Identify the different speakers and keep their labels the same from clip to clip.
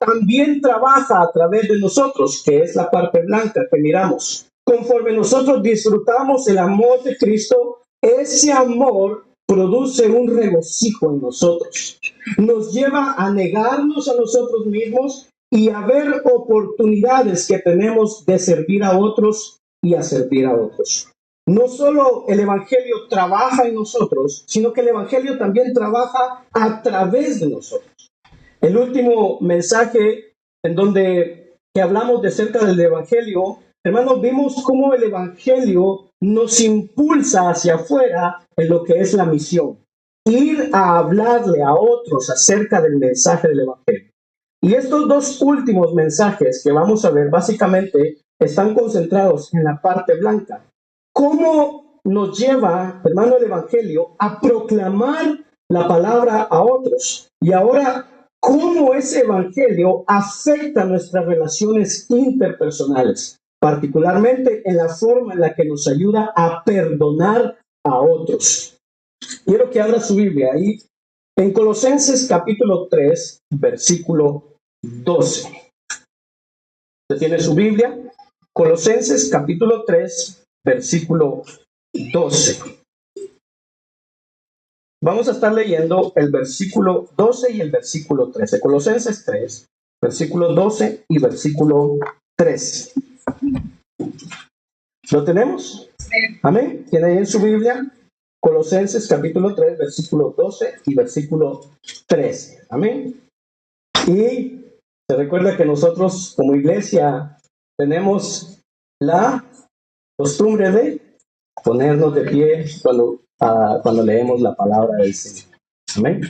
Speaker 1: también trabaja a través de nosotros, que es la parte blanca que miramos. Conforme nosotros disfrutamos el amor de Cristo, ese amor produce un regocijo en nosotros. Nos lleva a negarnos a nosotros mismos y a ver oportunidades que tenemos de servir a otros y a servir a otros. No solo el Evangelio trabaja en nosotros, sino que el Evangelio también trabaja a través de nosotros. El último mensaje en donde que hablamos de cerca del Evangelio, hermanos, vimos cómo el Evangelio nos impulsa hacia afuera en lo que es la misión. Ir a hablarle a otros acerca del mensaje del Evangelio. Y estos dos últimos mensajes que vamos a ver básicamente están concentrados en la parte blanca. ¿Cómo nos lleva, hermano, el Evangelio a proclamar la palabra a otros? Y ahora, ¿cómo ese Evangelio afecta nuestras relaciones interpersonales? Particularmente en la forma en la que nos ayuda a perdonar a otros. Quiero que abra su Biblia ahí en Colosenses capítulo 3, versículo 12. ¿Usted tiene su Biblia? Colosenses capítulo 3, versículo 12. Vamos a estar leyendo el versículo 12 y el versículo 13. Colosenses 3, versículo 12 y versículo 13. ¿Lo tenemos? Amén. ¿Tiene ahí en su Biblia? Colosenses capítulo 3, versículo 12 y versículo 13. Amén. Y se recuerda que nosotros como iglesia tenemos la costumbre de ponernos de pie cuando leemos la palabra del Señor. Amén.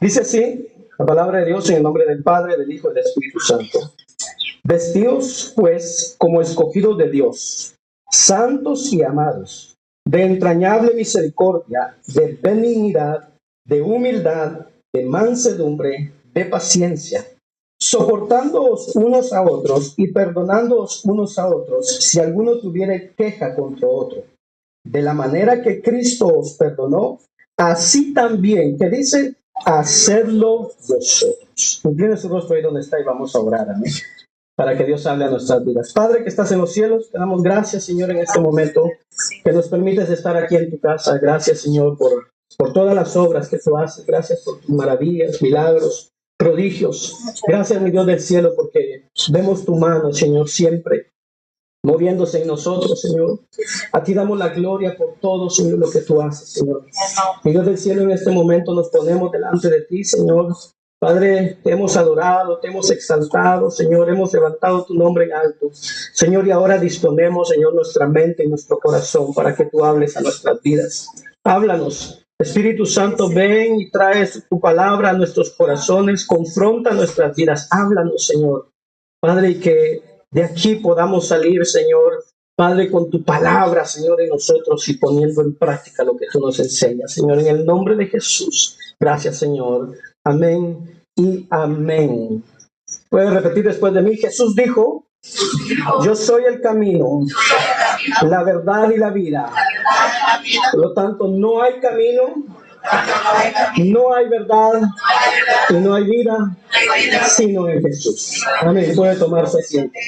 Speaker 1: Dice así la palabra de Dios en el nombre del Padre, del Hijo y del Espíritu Santo. Vestidos pues como escogidos de Dios, santos y amados, de entrañable misericordia, de benignidad, de humildad, de mansedumbre, de paciencia, soportándoos unos a otros y perdonándoos unos a otros, si alguno tuviere queja contra otro. De la manera que Cristo os perdonó, así también, que dice, hacerlo vosotros. Incline su rostro ahí donde está y vamos a orar, amén, para que Dios hable a nuestras vidas. Padre que estás en los cielos, te damos gracias, Señor, en este momento, que nos permites estar aquí en tu casa. Gracias, Señor, por todas las obras que tú haces. Gracias por tus maravillas, milagros, prodigios. Gracias, mi Dios del cielo, porque vemos tu mano, Señor, siempre moviéndose en nosotros, Señor. A ti damos la gloria por todo, Señor, lo que tú haces, Señor. Mi Dios del cielo, en este momento nos ponemos delante de ti, Señor. Padre, te hemos adorado, te hemos exaltado, Señor, hemos levantado tu nombre en alto. Señor, y ahora disponemos, Señor, nuestra mente y nuestro corazón para que tú hables a nuestras vidas. Háblanos. Espíritu Santo, ven y trae tu palabra a nuestros corazones, confronta nuestras vidas. Háblanos, Señor. Padre, y que de aquí podamos salir, Señor, Padre, con tu palabra, Señor, en nosotros y poniendo en práctica lo que tú nos enseñas. Señor, en el nombre de Jesús. Gracias, Señor. Amén y amén. Puede repetir después de mí. Jesús dijo, yo soy el camino, la verdad y la vida. Por lo tanto, no hay camino, no hay verdad y no hay vida sino en Jesús. Amén. Puede tomarse asiento.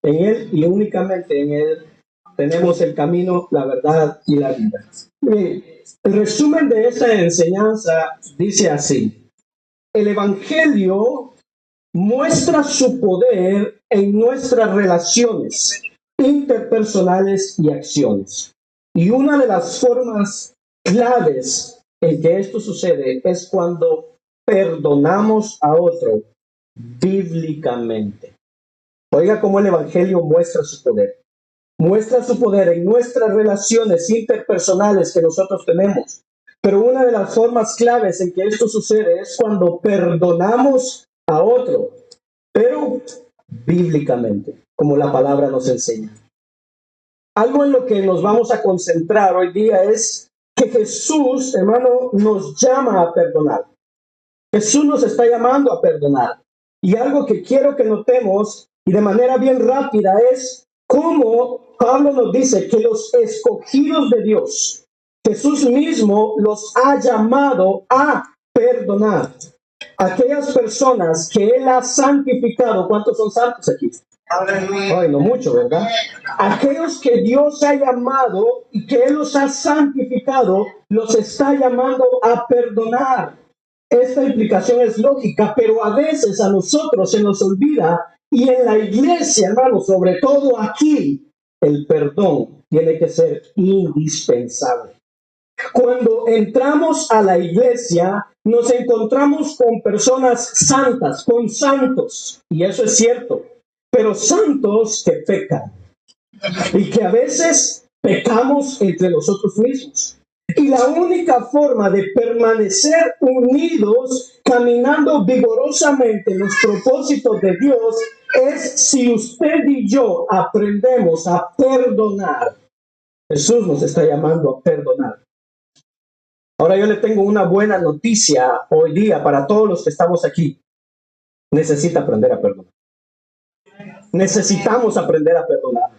Speaker 1: En Él y únicamente en Él tenemos el camino, la verdad y la vida. El resumen de esta enseñanza dice así: el Evangelio muestra su poder en nuestras relaciones interpersonales y acciones. Y una de las formas claves en que esto sucede es cuando perdonamos a otro bíblicamente. Oiga cómo el Evangelio muestra su poder. Muestra su poder en nuestras relaciones interpersonales que nosotros tenemos. Pero una de las formas claves en que esto sucede es cuando perdonamos a otro, pero bíblicamente, como la palabra nos enseña. Algo en lo que nos vamos a concentrar hoy día es que Jesús, hermano, nos llama a perdonar. Jesús nos está llamando a perdonar. Y algo que quiero que notemos, y de manera bien rápida, es cómo Pablo nos dice que los escogidos de Dios, Jesús mismo los ha llamado a perdonar. aquellas personas que Él ha santificado. ¿Cuántos son santos aquí? Ay, no mucho, ¿verdad? Aquellos que Dios ha llamado y que Él los ha santificado, los está llamando a perdonar. Esta implicación es lógica, pero a veces a nosotros se nos olvida, y en la iglesia, hermanos, sobre todo aquí, el perdón tiene que ser indispensable. Cuando entramos a la iglesia, nos encontramos con personas santas, con santos, y eso es cierto, pero santos que pecan, y que a veces pecamos entre nosotros mismos. Y la única forma de permanecer unidos, caminando vigorosamente en los propósitos de Dios, es si usted y yo aprendemos a perdonar. Jesús nos está llamando a perdonar. Ahora yo le tengo una buena noticia hoy día para todos los que estamos aquí. Necesita aprender a perdonar. Necesitamos aprender a perdonar.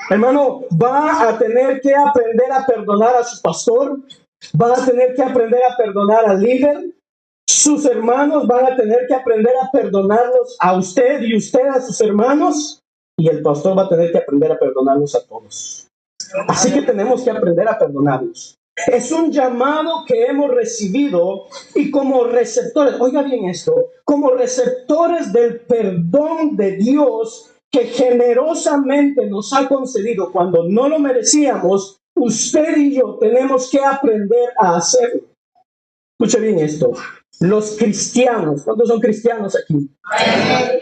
Speaker 1: Hermano, va a tener que aprender a perdonar a su pastor, va a tener que aprender a perdonar al líder, sus hermanos van a tener que aprender a perdonarlos a usted y usted a sus hermanos, y el pastor va a tener que aprender a perdonarlos a todos. Así que tenemos que aprender a perdonarlos. Es un llamado que hemos recibido, y como receptores, oiga bien esto, como receptores del perdón de Dios que generosamente nos ha concedido cuando no lo merecíamos, usted y yo tenemos que aprender a hacerlo. Escuche bien esto. Los cristianos, ¿cuántos son cristianos aquí?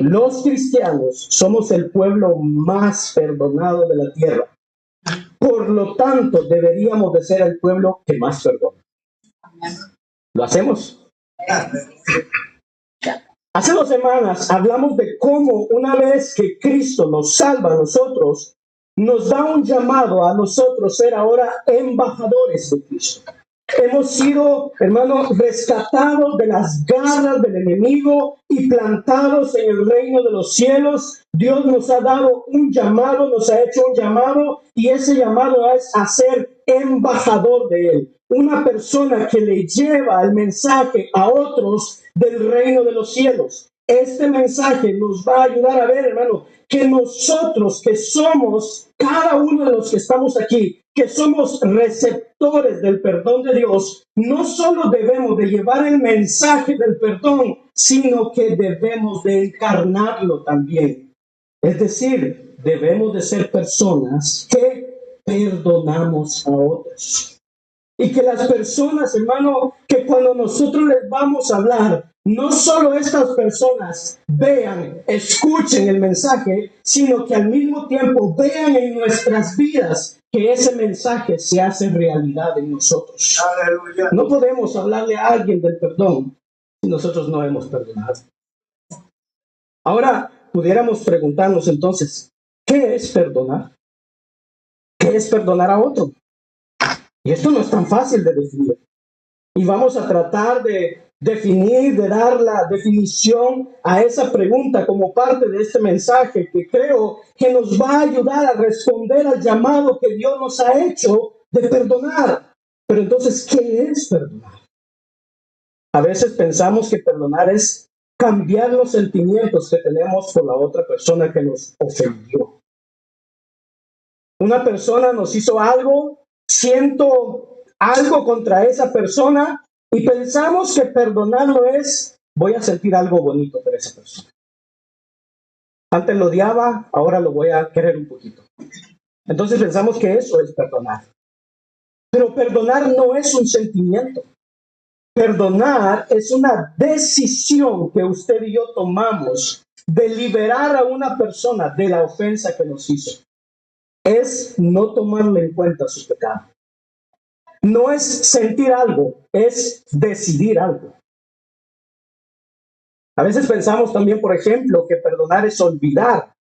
Speaker 1: Los cristianos somos el pueblo más perdonado de la tierra. Por lo tanto, deberíamos de ser el pueblo que más perdona. ¿Lo hacemos? Hace 2 semanas hablamos de cómo una vez que Cristo nos salva a nosotros, nos da un llamado a nosotros ser ahora embajadores de Cristo. Hemos sido, hermanos, rescatados de las garras del enemigo y plantados en el reino de los cielos. Dios nos ha dado un llamado, nos ha hecho un llamado, y ese llamado es a ser embajador de Él. Una persona que le lleva el mensaje a otros del reino de los cielos. Este mensaje nos va a ayudar a ver, hermano, que nosotros que somos, cada uno de los que estamos aquí, que somos receptores del perdón de Dios, no solo debemos de llevar el mensaje del perdón, sino que debemos de encarnarlo también. Es decir, debemos de ser personas que perdonamos a otros. Y que las personas, hermano, que cuando nosotros les vamos a hablar, no solo estas personas vean, escuchen el mensaje, sino que al mismo tiempo vean en nuestras vidas que ese mensaje se hace realidad en nosotros. Aleluya. No podemos hablarle a alguien del perdón si nosotros no hemos perdonado. Ahora, pudiéramos preguntarnos entonces, ¿qué es perdonar? ¿Qué es perdonar a otro? Y esto no es tan fácil de definir. Y vamos a tratar de definir, de dar la definición a esa pregunta como parte de este mensaje que creo que nos va a ayudar a responder al llamado que Dios nos ha hecho de perdonar. Pero entonces, ¿qué es perdonar? A veces pensamos que perdonar es cambiar los sentimientos que tenemos por la otra persona que nos ofendió. Una persona nos hizo algo, siento algo contra esa persona y pensamos que perdonarlo es, voy a sentir algo bonito por esa persona. Antes lo odiaba, ahora lo voy a querer un poquito. Entonces pensamos que eso es perdonar. Pero perdonar no es un sentimiento. Perdonar es una decisión que usted y yo tomamos de liberar a una persona de la ofensa que nos hizo. Es no tomarle en cuenta su pecado. No es sentir algo, es decidir algo. A veces pensamos también, por ejemplo, que perdonar es olvidar.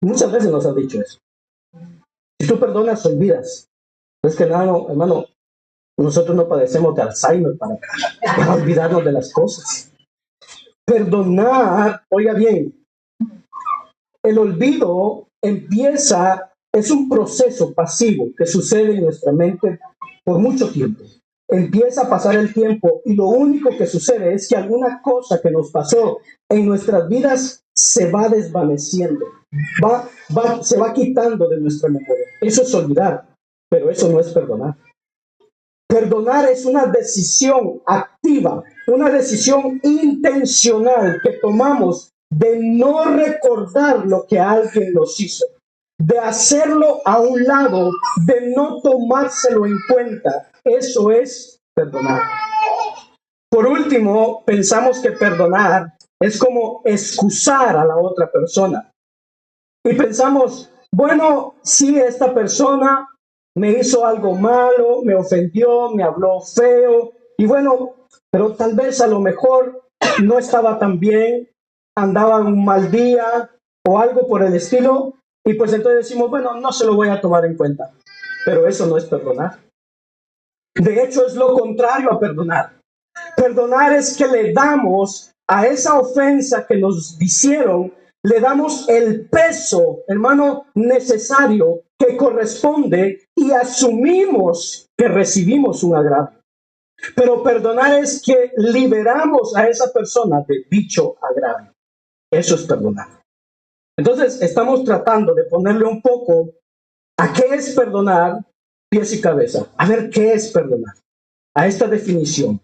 Speaker 1: Muchas veces nos han dicho eso. Si tú perdonas, olvidas. Es que, no, hermano, nosotros no padecemos de Alzheimer para olvidarnos de las cosas. Perdonar, oiga bien, el olvido es un proceso pasivo que sucede en nuestra mente por mucho tiempo. empieza a pasar el tiempo y lo único que sucede es que alguna cosa que nos pasó en nuestras vidas se va desvaneciendo, se va quitando de nuestra memoria. Eso es olvidar, pero eso no es perdonar. Perdonar es una decisión activa, una decisión intencional que tomamos de no recordar lo que alguien nos hizo, de hacerlo a un lado, de no tomárselo en cuenta. Eso es perdonar. Por último, pensamos que perdonar es como excusar a la otra persona. Y pensamos, bueno, si esta persona me hizo algo malo, me ofendió, me habló feo, y bueno, pero tal vez a lo mejor no estaba tan bien, andaba en un mal día o algo por el estilo, y pues entonces decimos, bueno, no se lo voy a tomar en cuenta. Pero eso no es perdonar. De hecho, es lo contrario a perdonar. Perdonar es que le damos a esa ofensa que nos hicieron, le damos el peso, hermano, necesario que corresponde y asumimos que recibimos un agravio. Pero perdonar es que liberamos a esa persona de dicho agravio. Eso es perdonar. Entonces, estamos tratando de ponerle un poco a qué es perdonar, pies y cabeza. A ver, ¿qué es perdonar? A esta definición.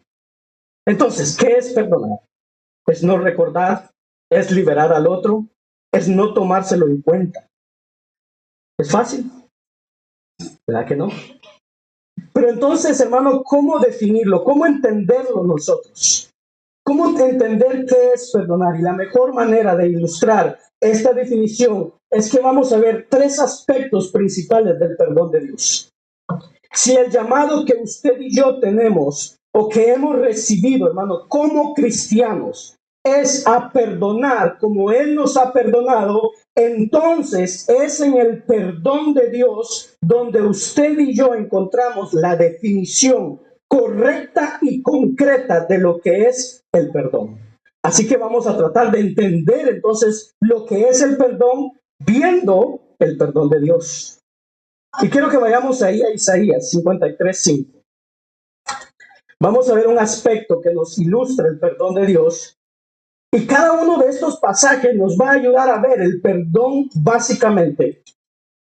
Speaker 1: Entonces, ¿qué es perdonar? Es no recordar, es liberar al otro, es no tomárselo en cuenta. ¿Es fácil? ¿Verdad que no? Pero entonces, hermano, ¿cómo definirlo? ¿Cómo entenderlo nosotros? ¿Cómo entender qué es perdonar? Y la mejor manera de ilustrar esta definición es que vamos a ver tres aspectos principales del perdón de Dios. Si el llamado que usted y yo tenemos o que hemos recibido, hermano, como cristianos, es a perdonar como Él nos ha perdonado, entonces es en el perdón de Dios donde usted y yo encontramos la definición correcta y concreta de lo que es el perdón. Así que vamos a tratar de entender entonces lo que es el perdón viendo el perdón de Dios. Y quiero que vayamos ahí a Isaías 53:5. Vamos a ver un aspecto que nos ilustra el perdón de Dios. Y cada uno de estos pasajes nos va a ayudar a ver el perdón básicamente,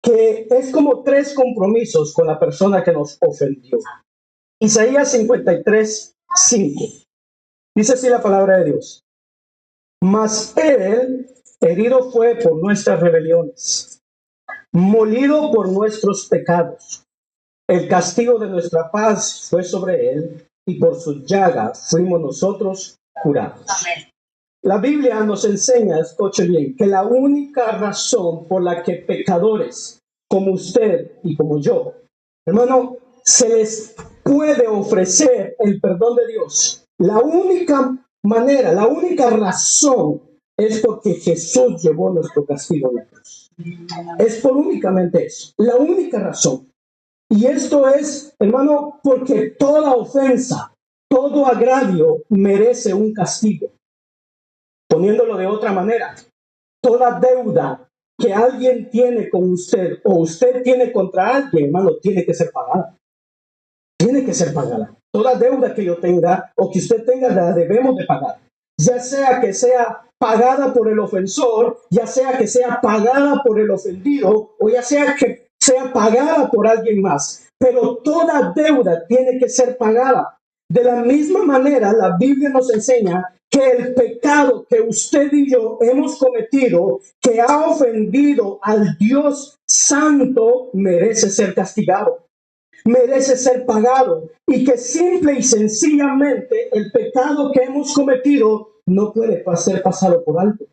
Speaker 1: que es como tres compromisos con la persona que nos ofendió. Isaías 53:5. Dice así la palabra de Dios. Mas Él herido fue por nuestras rebeliones, molido por nuestros pecados. El castigo de nuestra paz fue sobre Él, y por sus llagas fuimos nosotros curados. Amén. La Biblia nos enseña, escuche bien, que la única razón por la que pecadores como usted y como yo, hermano, se les puede ofrecer el perdón de Dios, la única manera, la única razón es porque Jesús llevó nuestro castigo en la cruz. Es por únicamente eso, la única razón. Y esto es, hermano, porque toda ofensa, todo agravio merece un castigo. Poniéndolo de otra manera, toda deuda que alguien tiene con usted o usted tiene contra alguien, hermano, tiene que ser pagada. Tiene que ser pagada. Toda deuda que yo tenga o que usted tenga, la debemos de pagar. Ya sea que sea pagada por el ofensor, ya sea que sea pagada por el ofendido o ya sea que sea pagada por alguien más. Pero toda deuda tiene que ser pagada. De la misma manera, la Biblia nos enseña que el pecado que usted y yo hemos cometido, que ha ofendido al Dios Santo, merece ser castigado, merece ser pagado, y que simple y sencillamente el pecado que hemos cometido no puede ser pasado por alto.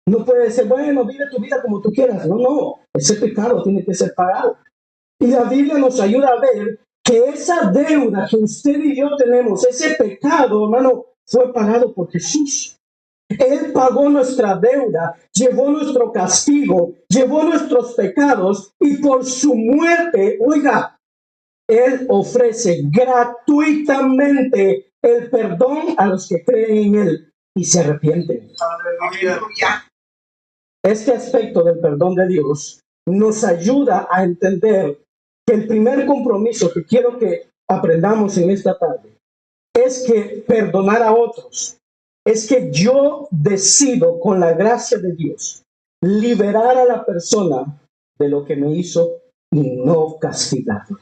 Speaker 1: No puede ser, bueno, vive tu vida como tú quieras. No, ese pecado tiene que ser pagado. Y la Biblia nos ayuda a ver que esa deuda que usted y yo tenemos, ese pecado, hermano, fue pagado por Jesús. Él pagó nuestra deuda, llevó nuestro castigo, llevó nuestros pecados, y por su muerte, oiga, Él ofrece gratuitamente el perdón a los que creen en Él y se arrepienten. Este aspecto del perdón de Dios nos ayuda a entender que el primer compromiso que quiero que aprendamos en esta tarde es que perdonar a otros, es que yo decido con la gracia de Dios liberar a la persona de lo que me hizo y no castigarla.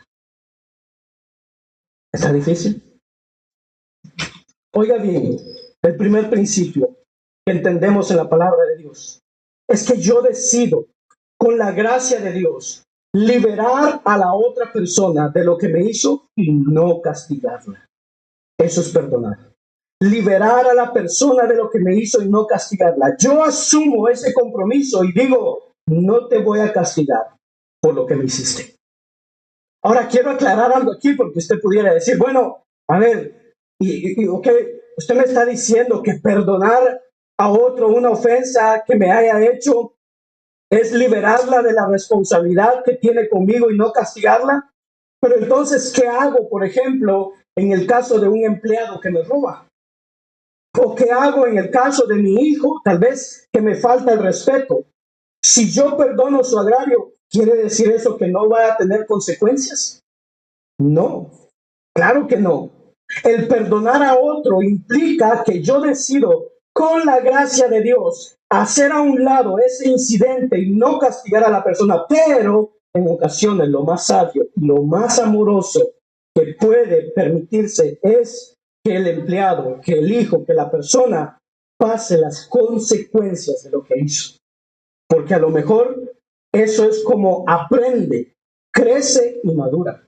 Speaker 1: ¿Está difícil? Oiga bien, el primer principio que entendemos en la palabra de Dios es que yo decido con la gracia de Dios liberar a la otra persona de lo que me hizo y no castigarla. Eso es perdonar. Liberar a la persona de lo que me hizo y no castigarla. Yo asumo ese compromiso y digo, no te voy a castigar por lo que me hiciste. Ahora quiero aclarar algo aquí porque usted pudiera decir, bueno, a ver, okay, usted me está diciendo que perdonar a otro una ofensa que me haya hecho es liberarla de la responsabilidad que tiene conmigo y no castigarla. Pero entonces, ¿qué hago, por ejemplo, en el caso de un empleado que me roba? ¿O qué hago en el caso de mi hijo, tal vez que me falta el respeto? Si yo perdono su agravio, ¿quiere decir eso que no va a tener consecuencias? No, claro que no. El perdonar a otro implica que yo decido, con la gracia de Dios, hacer a un lado ese incidente y no castigar a la persona, pero en ocasiones lo más sabio y lo más amoroso que puede permitirse es que el empleado, que el hijo, que la persona pase las consecuencias de lo que hizo. Porque a lo mejor eso es como aprende, crece y madura.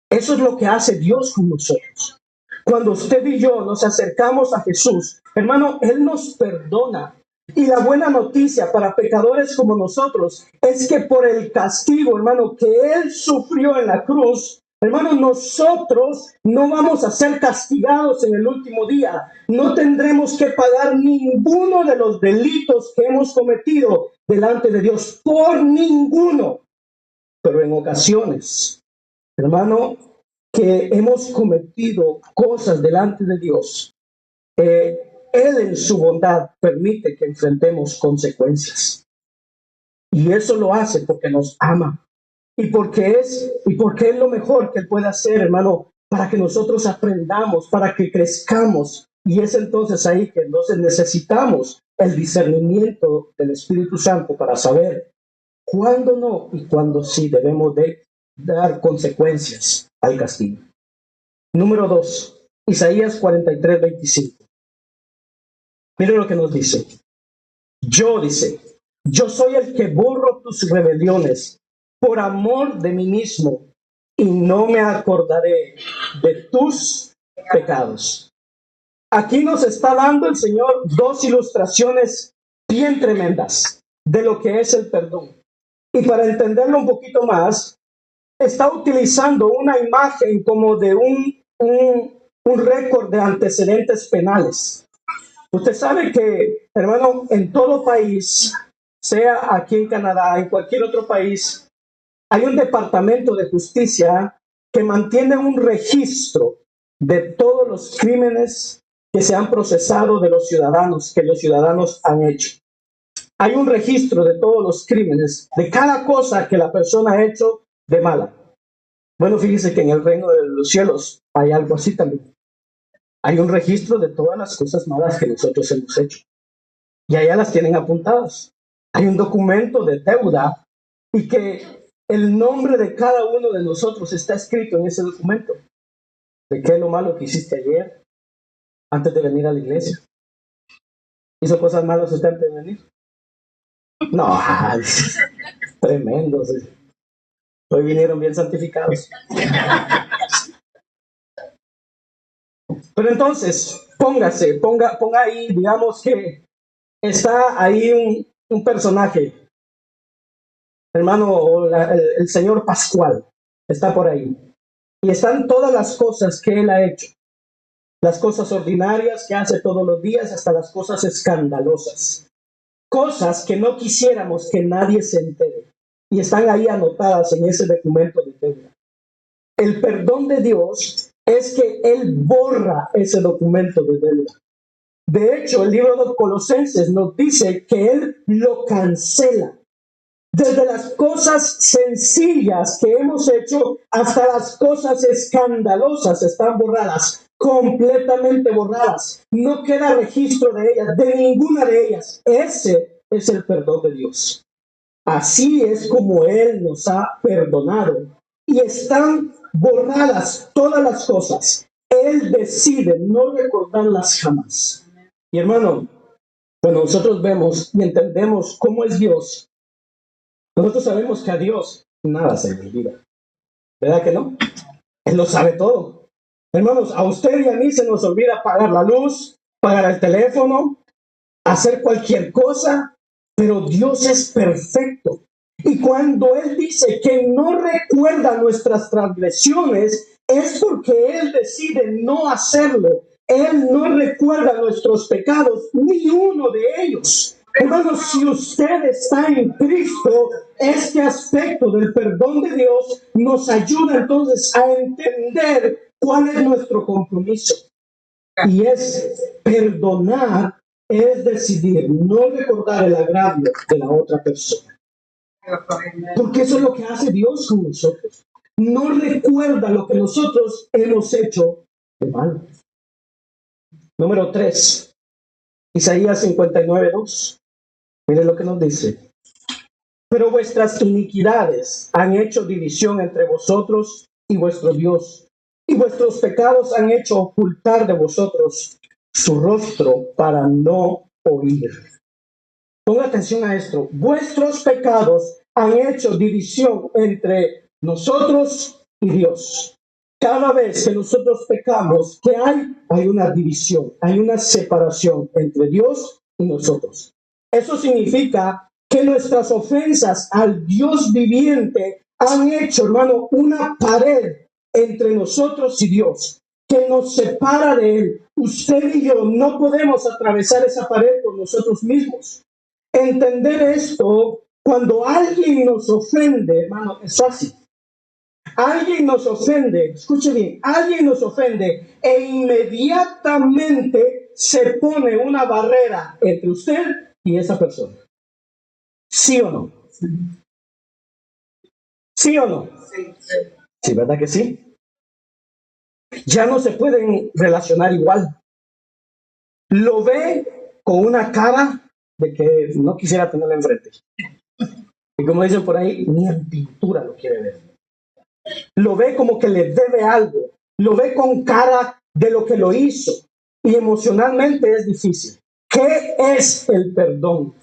Speaker 1: Eso es lo que hace Dios con nosotros. Cuando usted y yo nos acercamos a Jesús, hermano, Él nos perdona. Y la buena noticia para pecadores como nosotros es que por el castigo, hermano, que Él sufrió en la cruz, hermano, nosotros no vamos a ser castigados en el último día. No tendremos que pagar ninguno de los delitos que hemos cometido delante de Dios, por ninguno. Pero en ocasiones, hermano, que hemos cometido cosas delante de Dios, Él en su bondad permite que enfrentemos consecuencias. Y eso lo hace porque nos ama. Y porque es lo mejor que Él puede hacer, hermano, para que nosotros aprendamos, para que crezcamos. Y es entonces ahí que entonces necesitamos el discernimiento del Espíritu Santo para saber cuándo no y cuándo sí debemos de dar consecuencias al castigo. Número 2, Isaías 43:25. Miren lo que nos dice. Yo soy el que borro tus rebeliones por amor de mí mismo y no me acordaré de tus pecados. Aquí nos está dando el Señor dos ilustraciones bien tremendas de lo que es el perdón. Y para entenderlo un poquito más, está utilizando una imagen como de un récord de antecedentes penales. Usted sabe que, hermano, en todo país, sea aquí en Canadá, en cualquier otro país, hay un departamento de justicia que mantiene un registro de todos los crímenes que se han procesado de los ciudadanos, que los ciudadanos han hecho. Hay un registro de todos los crímenes, de cada cosa que la persona ha hecho de mala. Bueno, fíjese que en el reino de los cielos hay algo así también. Hay un registro de todas las cosas malas que nosotros hemos hecho. Y allá las tienen apuntadas. Hay un documento de deuda y que el nombre de cada uno de nosotros está escrito en ese documento. ¿De qué es lo malo que hiciste ayer antes de venir a la iglesia? ¿Hizo cosas malas usted antes de venir? No, tremendos. Hoy vinieron bien santificados. Pero entonces, ponga ahí, digamos que está ahí un personaje, hermano, el señor Pascual, está por ahí. Y están todas las cosas que él ha hecho. Las cosas ordinarias que hace todos los días hasta las cosas escandalosas. Cosas que no quisiéramos que nadie se entere. Y están ahí anotadas en ese documento de deuda. El perdón de Dios es que Él borra ese documento de deuda. De hecho, el libro de Colosenses nos dice que Él lo cancela. Desde las cosas sencillas que hemos hecho hasta las cosas escandalosas están borradas, completamente borradas. No queda registro de ellas, de ninguna de ellas. Ese es el perdón de Dios. Así es como Él nos ha perdonado. Y están borradas todas las cosas. Él decide no recordarlas jamás. Y hermano, cuando nosotros vemos y entendemos cómo es Dios, nosotros sabemos que a Dios nada se le olvida. ¿Verdad que no? Él lo sabe todo. Hermanos, a usted y a mí se nos olvida pagar la luz, pagar el teléfono, hacer cualquier cosa, pero Dios es perfecto. Y cuando Él dice que no recuerda nuestras transgresiones, es porque Él decide no hacerlo. Él no recuerda nuestros pecados, ni uno de ellos. Hermanos, si usted está en Cristo, este aspecto del perdón de Dios nos ayuda entonces a entender cuál es nuestro compromiso. Y es perdonar, es decidir no recordar el agravio de la otra persona. Porque eso es lo que hace Dios con nosotros. No recuerda lo que nosotros hemos hecho de mal. Número 3, Isaías 59:2. Miren lo que nos dice. Pero vuestras iniquidades han hecho división entre vosotros y vuestro Dios, y vuestros pecados han hecho ocultar de vosotros su rostro para no oír. Ponga atención a esto. Vuestros pecados han hecho división entre nosotros y Dios. Cada vez que nosotros pecamos, ¿qué hay? Hay una división, hay una separación entre Dios y nosotros. Eso significa que nuestras ofensas al Dios viviente han hecho, hermano, una pared entre nosotros y Dios, que nos separa de Él. Usted y yo no podemos atravesar esa pared por nosotros mismos. Entender esto, cuando alguien nos ofende, hermano, es fácil. Alguien nos ofende, escuche bien, alguien nos ofende e inmediatamente se pone una barrera entre usted y esa persona. ¿Sí o no? ¿Sí o no? Sí, ¿verdad que sí? Ya no se pueden relacionar igual. Lo ve con una cara de que no quisiera tenerlo enfrente. Y como dicen por ahí, ni en pintura lo quiere ver. Lo ve como que le debe algo. Lo ve con cara de lo que lo hizo. Y emocionalmente es difícil. ¿Qué es el perdón?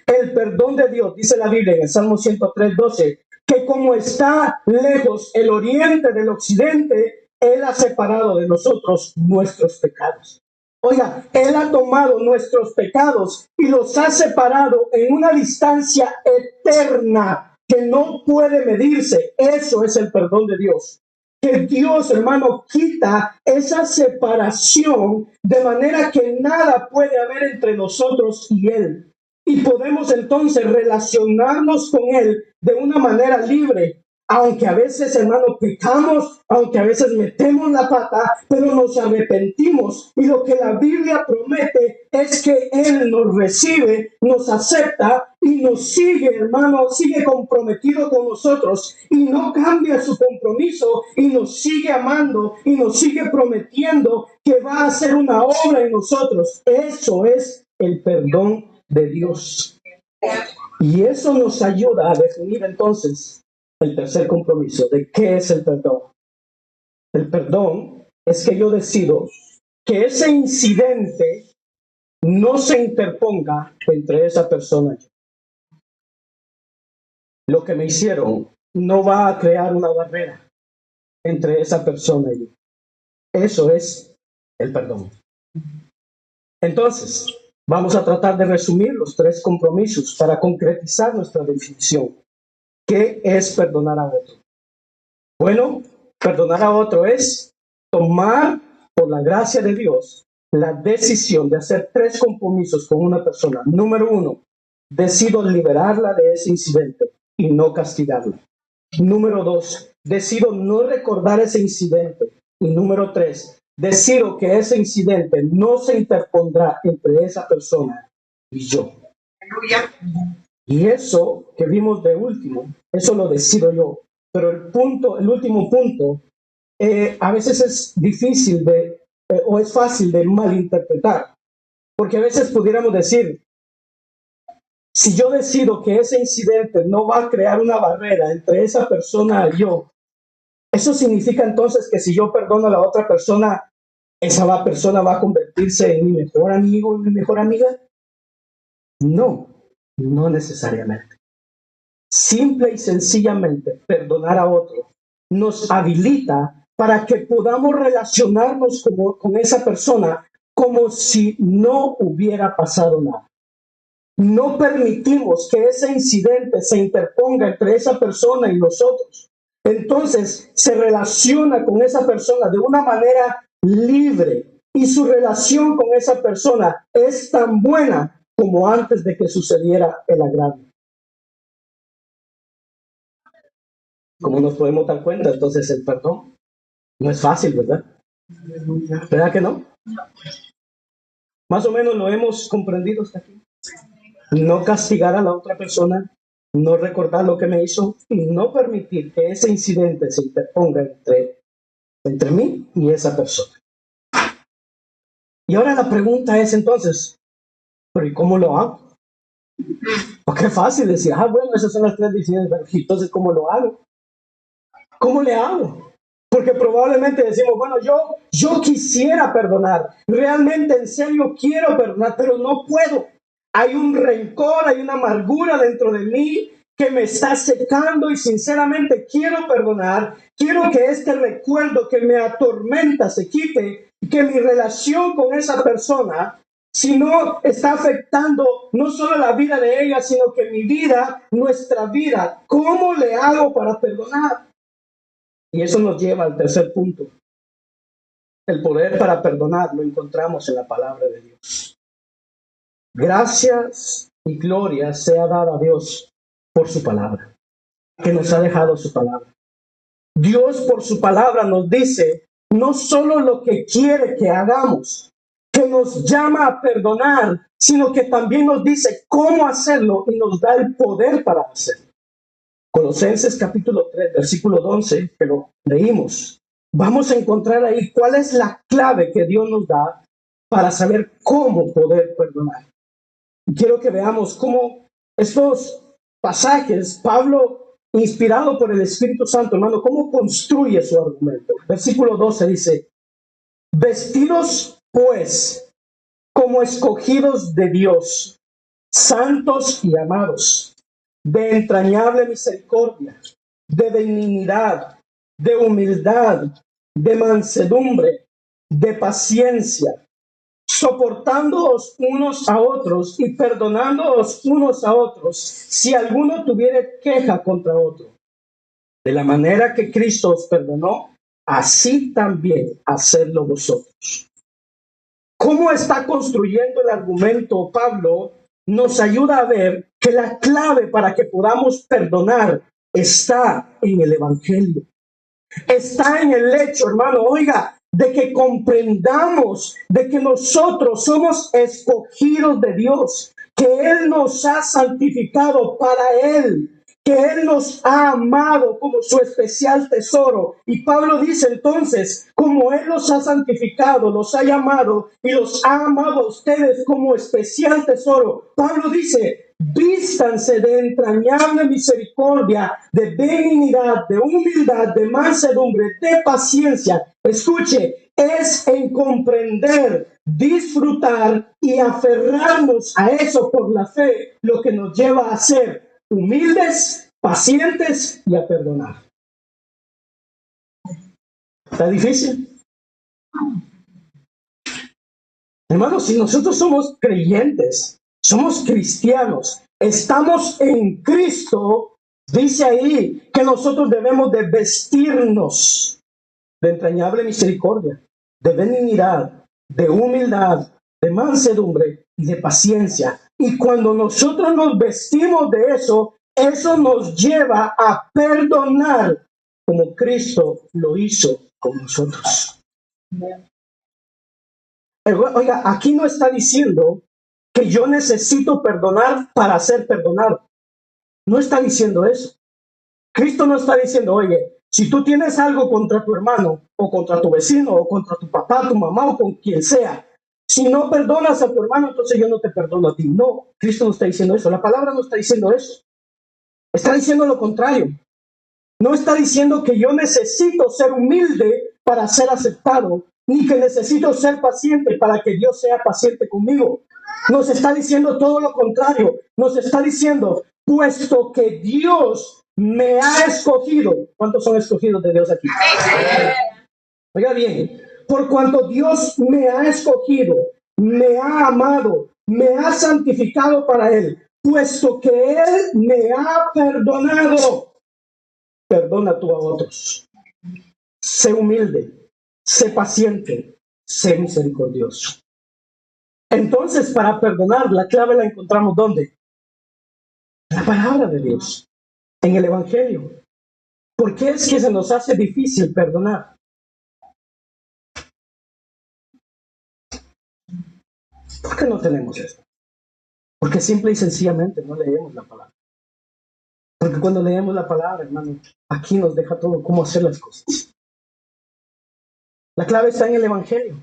Speaker 1: El perdón de Dios, dice la Biblia en el Salmo 103:12, que como está lejos el oriente del occidente, Él ha separado de nosotros nuestros pecados. Oiga, Él ha tomado nuestros pecados y los ha separado en una distancia eterna que no puede medirse. Eso es el perdón de Dios. Que Dios, hermano, quita esa separación de manera que nada puede haber entre nosotros y Él. Y podemos entonces relacionarnos con Él de una manera libre. Aunque a veces, hermano, pecamos, aunque a veces metemos la pata, pero nos arrepentimos. Y lo que la Biblia promete es que Él nos recibe, nos acepta y nos sigue, hermano, sigue comprometido con nosotros y no cambia su compromiso y nos sigue amando y nos sigue prometiendo que va a hacer una obra en nosotros. Eso es el perdón de Dios. Y eso nos ayuda a definir entonces el tercer compromiso de qué es el perdón. El perdón es que yo decido que ese incidente no se interponga entre esa persona y yo. Lo que me hicieron no va a crear una barrera entre esa persona y yo. Eso es el perdón. Entonces, vamos a tratar de resumir los tres compromisos para concretizar nuestra definición. ¿Qué es perdonar a otro? Bueno, perdonar a otro es tomar, por la gracia de Dios, la decisión de hacer tres compromisos con una persona. Número 1, decido liberarla de ese incidente y no castigarla. Número 2, decido no recordar ese incidente. Y número 3, decido que ese incidente no se interpondrá entre esa persona y yo. Y eso que vimos de último, eso lo decido yo. Pero el último punto, a veces es difícil o es fácil de malinterpretar. Porque a veces pudiéramos decir, si yo decido que ese incidente no va a crear una barrera entre esa persona y yo, eso significa entonces que si yo perdono a la otra persona, esa persona va a convertirse en mi mejor amigo, en mi mejor amiga. No, no necesariamente. Simple y sencillamente perdonar a otro nos habilita para que podamos relacionarnos con esa persona como si no hubiera pasado nada. No permitimos que ese incidente se interponga entre esa persona y nosotros. Entonces se relaciona con esa persona de una manera libre y su relación con esa persona es tan buena como antes de que sucediera el agravio. Como nos podemos dar cuenta, entonces el perdón no es fácil, ¿verdad? ¿Verdad que no? Más o menos lo hemos comprendido hasta aquí. No castigar a la otra persona, no recordar lo que me hizo y no permitir que ese incidente se interponga entre mí y esa persona. Y ahora la pregunta es entonces, ¿pero y cómo lo hago? Porque es fácil decir, bueno, esas son las 3 decisiones, entonces ¿cómo lo hago? ¿Cómo le hago? Porque probablemente decimos, bueno, yo quisiera perdonar, realmente en serio quiero perdonar, pero no puedo. Hay un rencor, hay una amargura dentro de mí que me está secando y sinceramente quiero perdonar. Quiero que este recuerdo que me atormenta se quite y que mi relación con esa persona, si no está afectando no solo la vida de ella, sino que mi vida, nuestra vida. ¿Cómo le hago para perdonar? Y eso nos lleva al tercer punto. El poder para perdonar lo encontramos en la palabra de Dios. Gracias y gloria sea dada a Dios por su palabra, que nos ha dejado su palabra. Dios por su palabra nos dice no solo lo que quiere que hagamos, que nos llama a perdonar, sino que también nos dice cómo hacerlo y nos da el poder para hacerlo. Colosenses capítulo 3, versículo 11, que lo leímos. Vamos a encontrar ahí cuál es la clave que Dios nos da para saber cómo poder perdonar. Y quiero que veamos cómo estos pasajes, Pablo, inspirado por el Espíritu Santo, hermano, cómo construye su argumento. Versículo 12 dice, vestidos pues como escogidos de Dios, santos y amados, de entrañable misericordia, de benignidad, de humildad, de mansedumbre, de paciencia, soportándoos unos a otros y perdonándoos unos a otros, si alguno tuviere queja contra otro. De la manera que Cristo os perdonó, así también hacedlo vosotros. ¿Cómo está construyendo el argumento Pablo? Nos ayuda a ver que la clave para que podamos perdonar está en el Evangelio. Está en el hecho, hermano, oiga, de que comprendamos de que nosotros somos escogidos de Dios, que Él nos ha santificado para Él, que Él nos ha amado como su especial tesoro. Y Pablo dice entonces, como Él los ha santificado, los ha llamado y los ha amado a ustedes como especial tesoro, Pablo dice, vístanse de entrañable misericordia, de benignidad, de humildad, de mansedumbre, de paciencia. Escuche, es en comprender, disfrutar y aferrarnos a eso por la fe lo que nos lleva a ser humildes, pacientes y a perdonar. ¿Está difícil? Hermanos, si nosotros somos creyentes, somos cristianos, estamos en Cristo, dice ahí que nosotros debemos de vestirnos de entrañable misericordia, de benignidad, de humildad, de mansedumbre y de paciencia. Y cuando nosotros nos vestimos de eso, eso nos lleva a perdonar como Cristo lo hizo con nosotros. Oiga, aquí no está diciendo que yo necesito perdonar para ser perdonado. No está diciendo eso. Cristo no está diciendo, oye, si tú tienes algo contra tu hermano, o contra tu vecino, o contra tu papá, tu mamá, o con quien sea, si no perdonas a tu hermano, entonces yo no te perdono a ti. No, Cristo no está diciendo eso. La palabra no está diciendo eso. Está diciendo lo contrario. No está diciendo que yo necesito ser humilde para ser aceptado, ni que necesito ser paciente para que Dios sea paciente conmigo. Nos está diciendo todo lo contrario. Nos está diciendo, puesto que Dios me ha escogido. ¿Cuántos son escogidos de Dios aquí? Oiga bien, por cuanto Dios me ha escogido, me ha amado, me ha santificado para Él, puesto que Él me ha perdonado, perdona tú a otros. Sé humilde, sé paciente, sé misericordioso. Entonces, para perdonar, la clave la encontramos ¿dónde? La palabra de Dios, en el Evangelio. ¿Por qué es que se nos hace difícil perdonar? ¿Por qué no tenemos esto? Porque simple y sencillamente no leemos la palabra. Porque cuando leemos la palabra, hermano, aquí nos deja todo cómo hacer las cosas. La clave está en el Evangelio,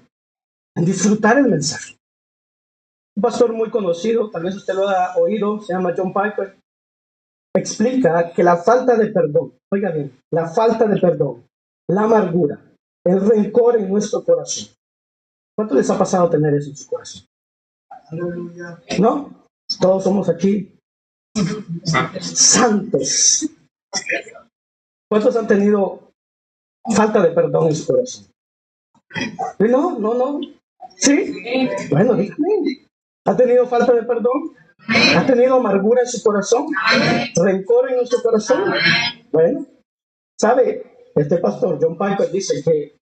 Speaker 1: en disfrutar el mensaje. Un pastor muy conocido, tal vez usted lo ha oído, se llama John Piper, explica que la falta de perdón, oiga bien, la falta de perdón, la amargura, el rencor en nuestro corazón. ¿Cuánto les ha pasado tener eso en su corazón? ¿No? Todos somos aquí santos. ¿Cuántos han tenido falta de perdón en su corazón? No. ¿Sí? Bueno, dígame. ¿Ha tenido falta de perdón? ¿Ha tenido amargura en su corazón? ¿Rencor en nuestro corazón? Bueno, ¿sabe? Este pastor John Piper dice que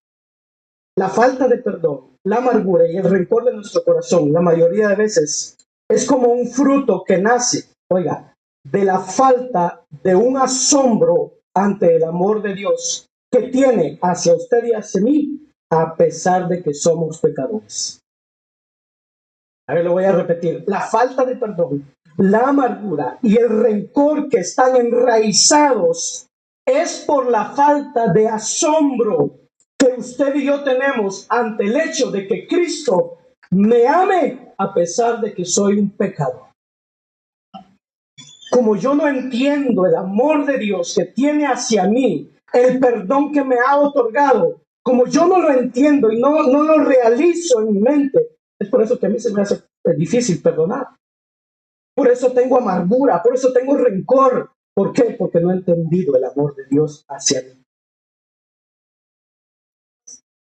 Speaker 1: la falta de perdón, la amargura y el rencor de nuestro corazón, la mayoría de veces, es como un fruto que nace, oiga, de la falta de un asombro ante el amor de Dios que tiene hacia usted y hacia mí, a pesar de que somos pecadores. A ver, lo voy a repetir. La falta de perdón, la amargura y el rencor que están enraizados es por la falta de asombro que usted y yo tenemos ante el hecho de que Cristo me ame a pesar de que soy un pecador. Como yo no entiendo el amor de Dios que tiene hacia mí, el perdón que me ha otorgado, como yo no lo entiendo y no lo realizo en mi mente, es por eso que a mí se me hace difícil perdonar. Por eso tengo amargura, por eso tengo rencor. ¿Por qué? Porque no he entendido el amor de Dios hacia mí.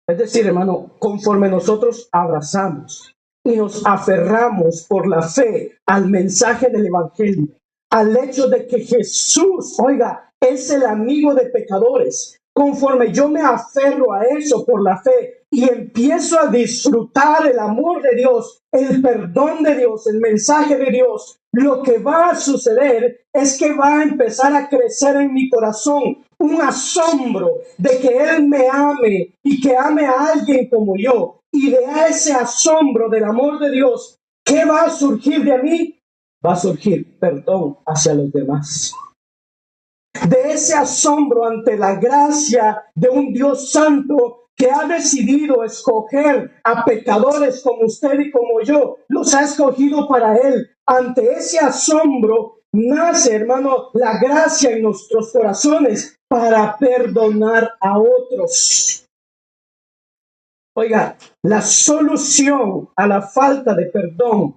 Speaker 1: Es decir, hermano, conforme nosotros abrazamos y nos aferramos por la fe al mensaje del Evangelio, al hecho de que Jesús, oiga, es el amigo de pecadores, conforme yo me aferro a eso por la fe y empiezo a disfrutar el amor de Dios, el perdón de Dios, el mensaje de Dios, lo que va a suceder es que va a empezar a crecer en mi corazón un asombro de que Él me ame y que ame a alguien como yo. Y de ese asombro del amor de Dios, ¿qué va a surgir de mí? Va a surgir perdón hacia los demás. De ese asombro ante la gracia de un Dios santo que ha decidido escoger a pecadores como usted y como yo, los ha escogido para Él. Ante ese asombro nace, hermano, la gracia en nuestros corazones para perdonar a otros. Oiga, la solución a la falta de perdón,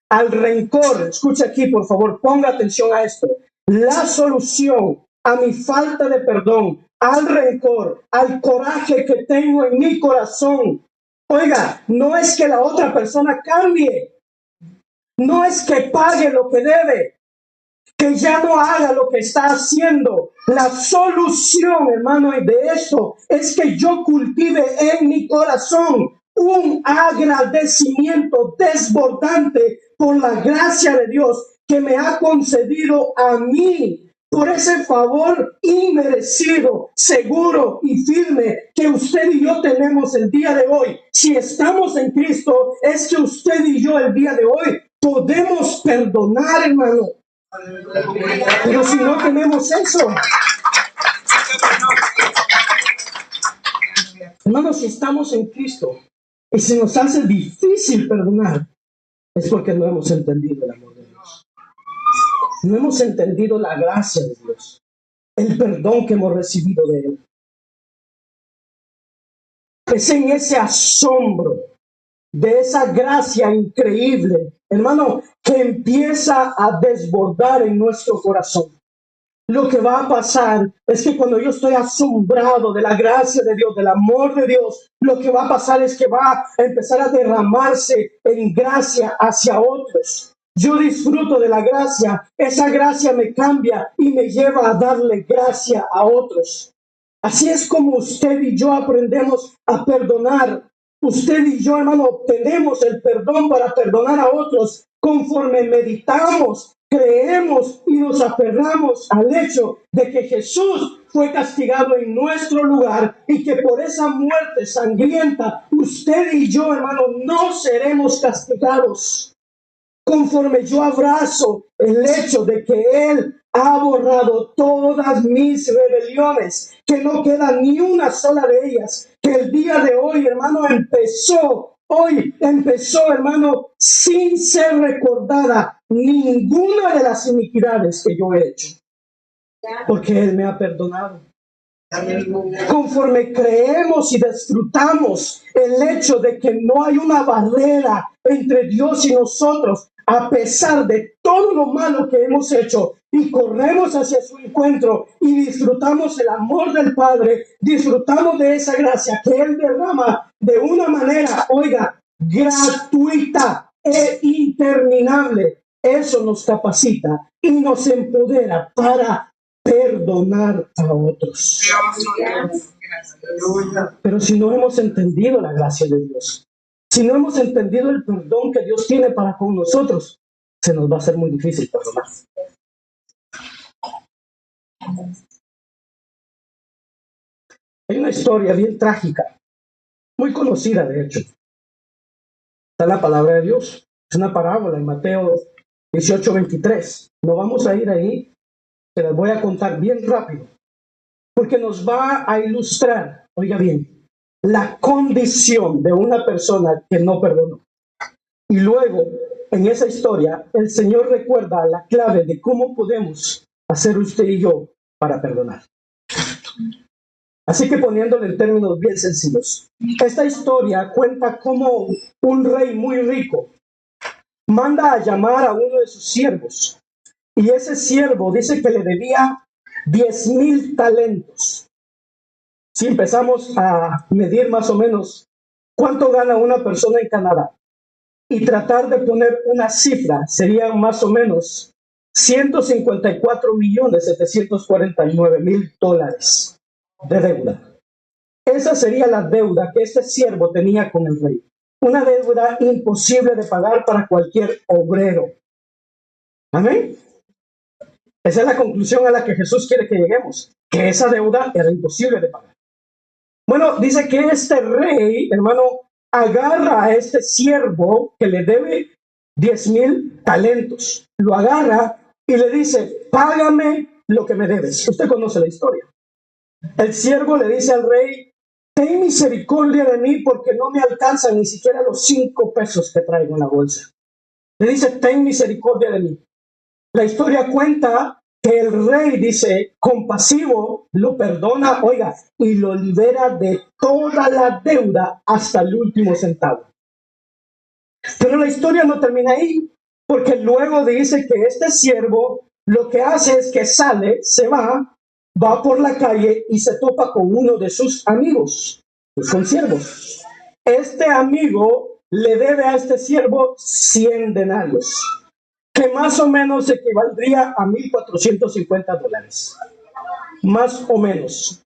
Speaker 1: al rencor, escucha aquí, por favor, ponga atención a esto. La solución a mi falta de perdón, al rencor, al coraje que tengo en mi corazón, oiga, no es que la otra persona cambie, no es que pague lo que debe, que ya no haga lo que está haciendo. La solución, hermano, de eso es que yo cultive en mi corazón un agradecimiento desbordante por la gracia de Dios que me ha concedido a mí, por ese favor inmerecido, seguro y firme que usted y yo tenemos el día de hoy. Si estamos en Cristo, es que usted y yo el día de hoy podemos perdonar, hermano. Pero si no tenemos eso, hermanos, si estamos en Cristo y se nos hace difícil perdonar, es porque no hemos entendido el amor de Dios. No hemos entendido la gracia de Dios, el perdón que hemos recibido de Él. Es en ese asombro de esa gracia increíble, hermano, que empieza a desbordar en nuestro corazón. Lo que va a pasar es que cuando yo estoy asombrado de la gracia de Dios, del amor de Dios, lo que va a pasar es que va a empezar a derramarse en gracia hacia otros. Yo disfruto de la gracia, esa gracia me cambia y me lleva a darle gracia a otros. Así es como usted y yo aprendemos a perdonar. Usted y yo, hermano, obtenemos el perdón para perdonar a otros conforme meditamos, creemos y nos aferramos al hecho de que Jesús fue castigado en nuestro lugar y que por esa muerte sangrienta, usted y yo, hermano, no seremos castigados. Conforme yo abrazo el hecho de que Él ha borrado todas mis rebeliones, que no queda ni una sola de ellas, que el día de hoy, hermano, hoy empezó, hermano, sin ser recordada ninguna de las iniquidades que yo he hecho, porque Él me ha perdonado. Conforme creemos y disfrutamos el hecho de que no hay una barrera entre Dios y nosotros, a pesar de todo lo malo que hemos hecho, y corremos hacia su encuentro y disfrutamos el amor del Padre, disfrutamos de esa gracia que Él derrama de una manera, oiga, gratuita e interminable. Eso nos capacita y nos empodera para perdonar a otros. Pero si no hemos entendido la gracia de Dios, si no hemos entendido el perdón que Dios tiene para con nosotros, se nos va a hacer muy difícil perdonar. Hay una historia bien trágica, muy conocida de hecho. Está en la palabra de Dios. Es una parábola en Mateo 18:23. No vamos a ir ahí, se las voy a contar bien rápido, porque nos va a ilustrar, oiga bien, la condición de una persona que no perdonó. Y luego, en esa historia, el Señor recuerda la clave de cómo podemos hacer usted y yo para perdonar. Así que poniéndolo en términos bien sencillos, esta historia cuenta cómo un rey muy rico manda a llamar a uno de sus siervos, y ese siervo dice que le debía 10,000 talentos. Si empezamos a medir más o menos cuánto gana una persona en Canadá y tratar de poner una cifra, serían más o menos $154,749,000 de deuda. Esa sería la deuda que este siervo tenía con el rey. Una deuda imposible de pagar para cualquier obrero. Amén. Esa es la conclusión a la que Jesús quiere que lleguemos, que esa deuda era imposible de pagar. Bueno, dice que este rey, hermano, agarra a este siervo que le debe 10,000 talentos. Lo agarra y le dice, págame lo que me debes. Usted conoce la historia. El siervo le dice al rey, ten misericordia de mí porque no me alcanzan ni siquiera los 5 pesos que traigo en la bolsa. Le dice, ten misericordia de mí. La historia cuenta que el rey, dice, compasivo, lo perdona, oiga, y lo libera de toda la deuda hasta el último centavo. Pero la historia no termina ahí, porque luego dice que este siervo lo que hace es que sale, se va por la calle y se topa con uno de sus amigos, sus consiervos. Este amigo le debe a este siervo 100 denarios, que más o menos equivaldría a $1,450. Más o menos.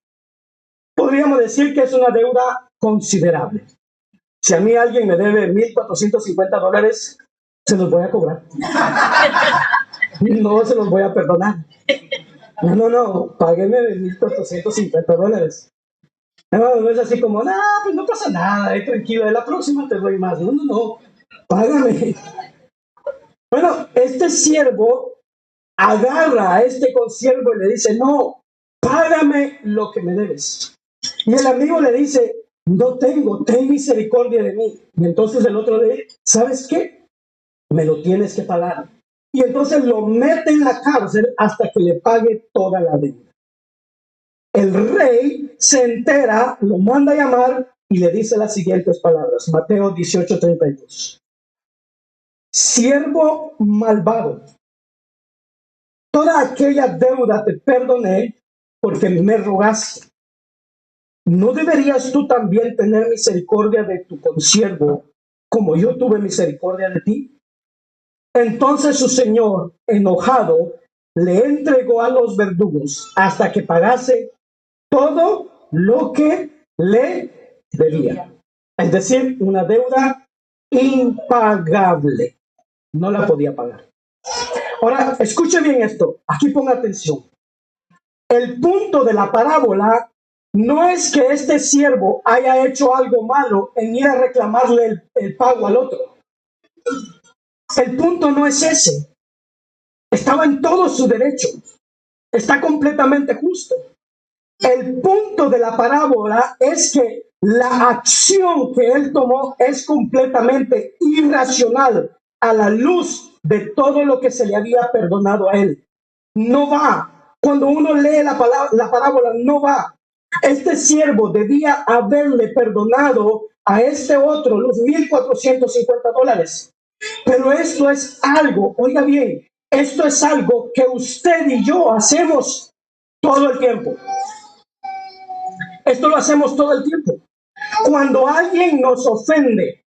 Speaker 1: Podríamos decir que es una deuda considerable. Si a mí alguien me debe $1,450, se los voy a cobrar. No se los voy a perdonar. No, págueme $1,450. No es así como, pues no pasa nada, tranquilo, de la próxima te doy más. No, págame. Bueno, este siervo agarra a este consiervo y le dice, no, págame lo que me debes. Y el amigo le dice, no tengo, ten misericordia de mí. Y entonces el otro le dice, ¿sabes qué? Me lo tienes que pagar. Y entonces lo mete en la cárcel hasta que le pague toda la deuda. El rey se entera, lo manda a llamar y le dice las siguientes palabras. Mateo 18:32. Siervo malvado, toda aquella deuda te perdoné porque me rogaste. ¿No deberías tú también tener misericordia de tu consiervo como yo tuve misericordia de ti? Entonces su señor, enojado, le entregó a los verdugos hasta que pagase todo lo que le debía. Es decir, una deuda impagable. No la podía pagar. Ahora, escuche bien esto. Aquí ponga atención. El punto de la parábola no es que este siervo haya hecho algo malo en ir a reclamarle el pago al otro. El punto no es ese. Estaba en todo su derecho. Está completamente justo. El punto de la parábola es que la acción que él tomó es completamente irracional a la luz de todo lo que se le había perdonado a él. No va. Cuando uno lee la parábola, no va. Este siervo debía haberle perdonado a este otro los $1,450. Pero esto es algo, oiga bien, esto es algo que usted y yo hacemos todo el tiempo. Esto lo hacemos todo el tiempo. Cuando alguien nos ofende,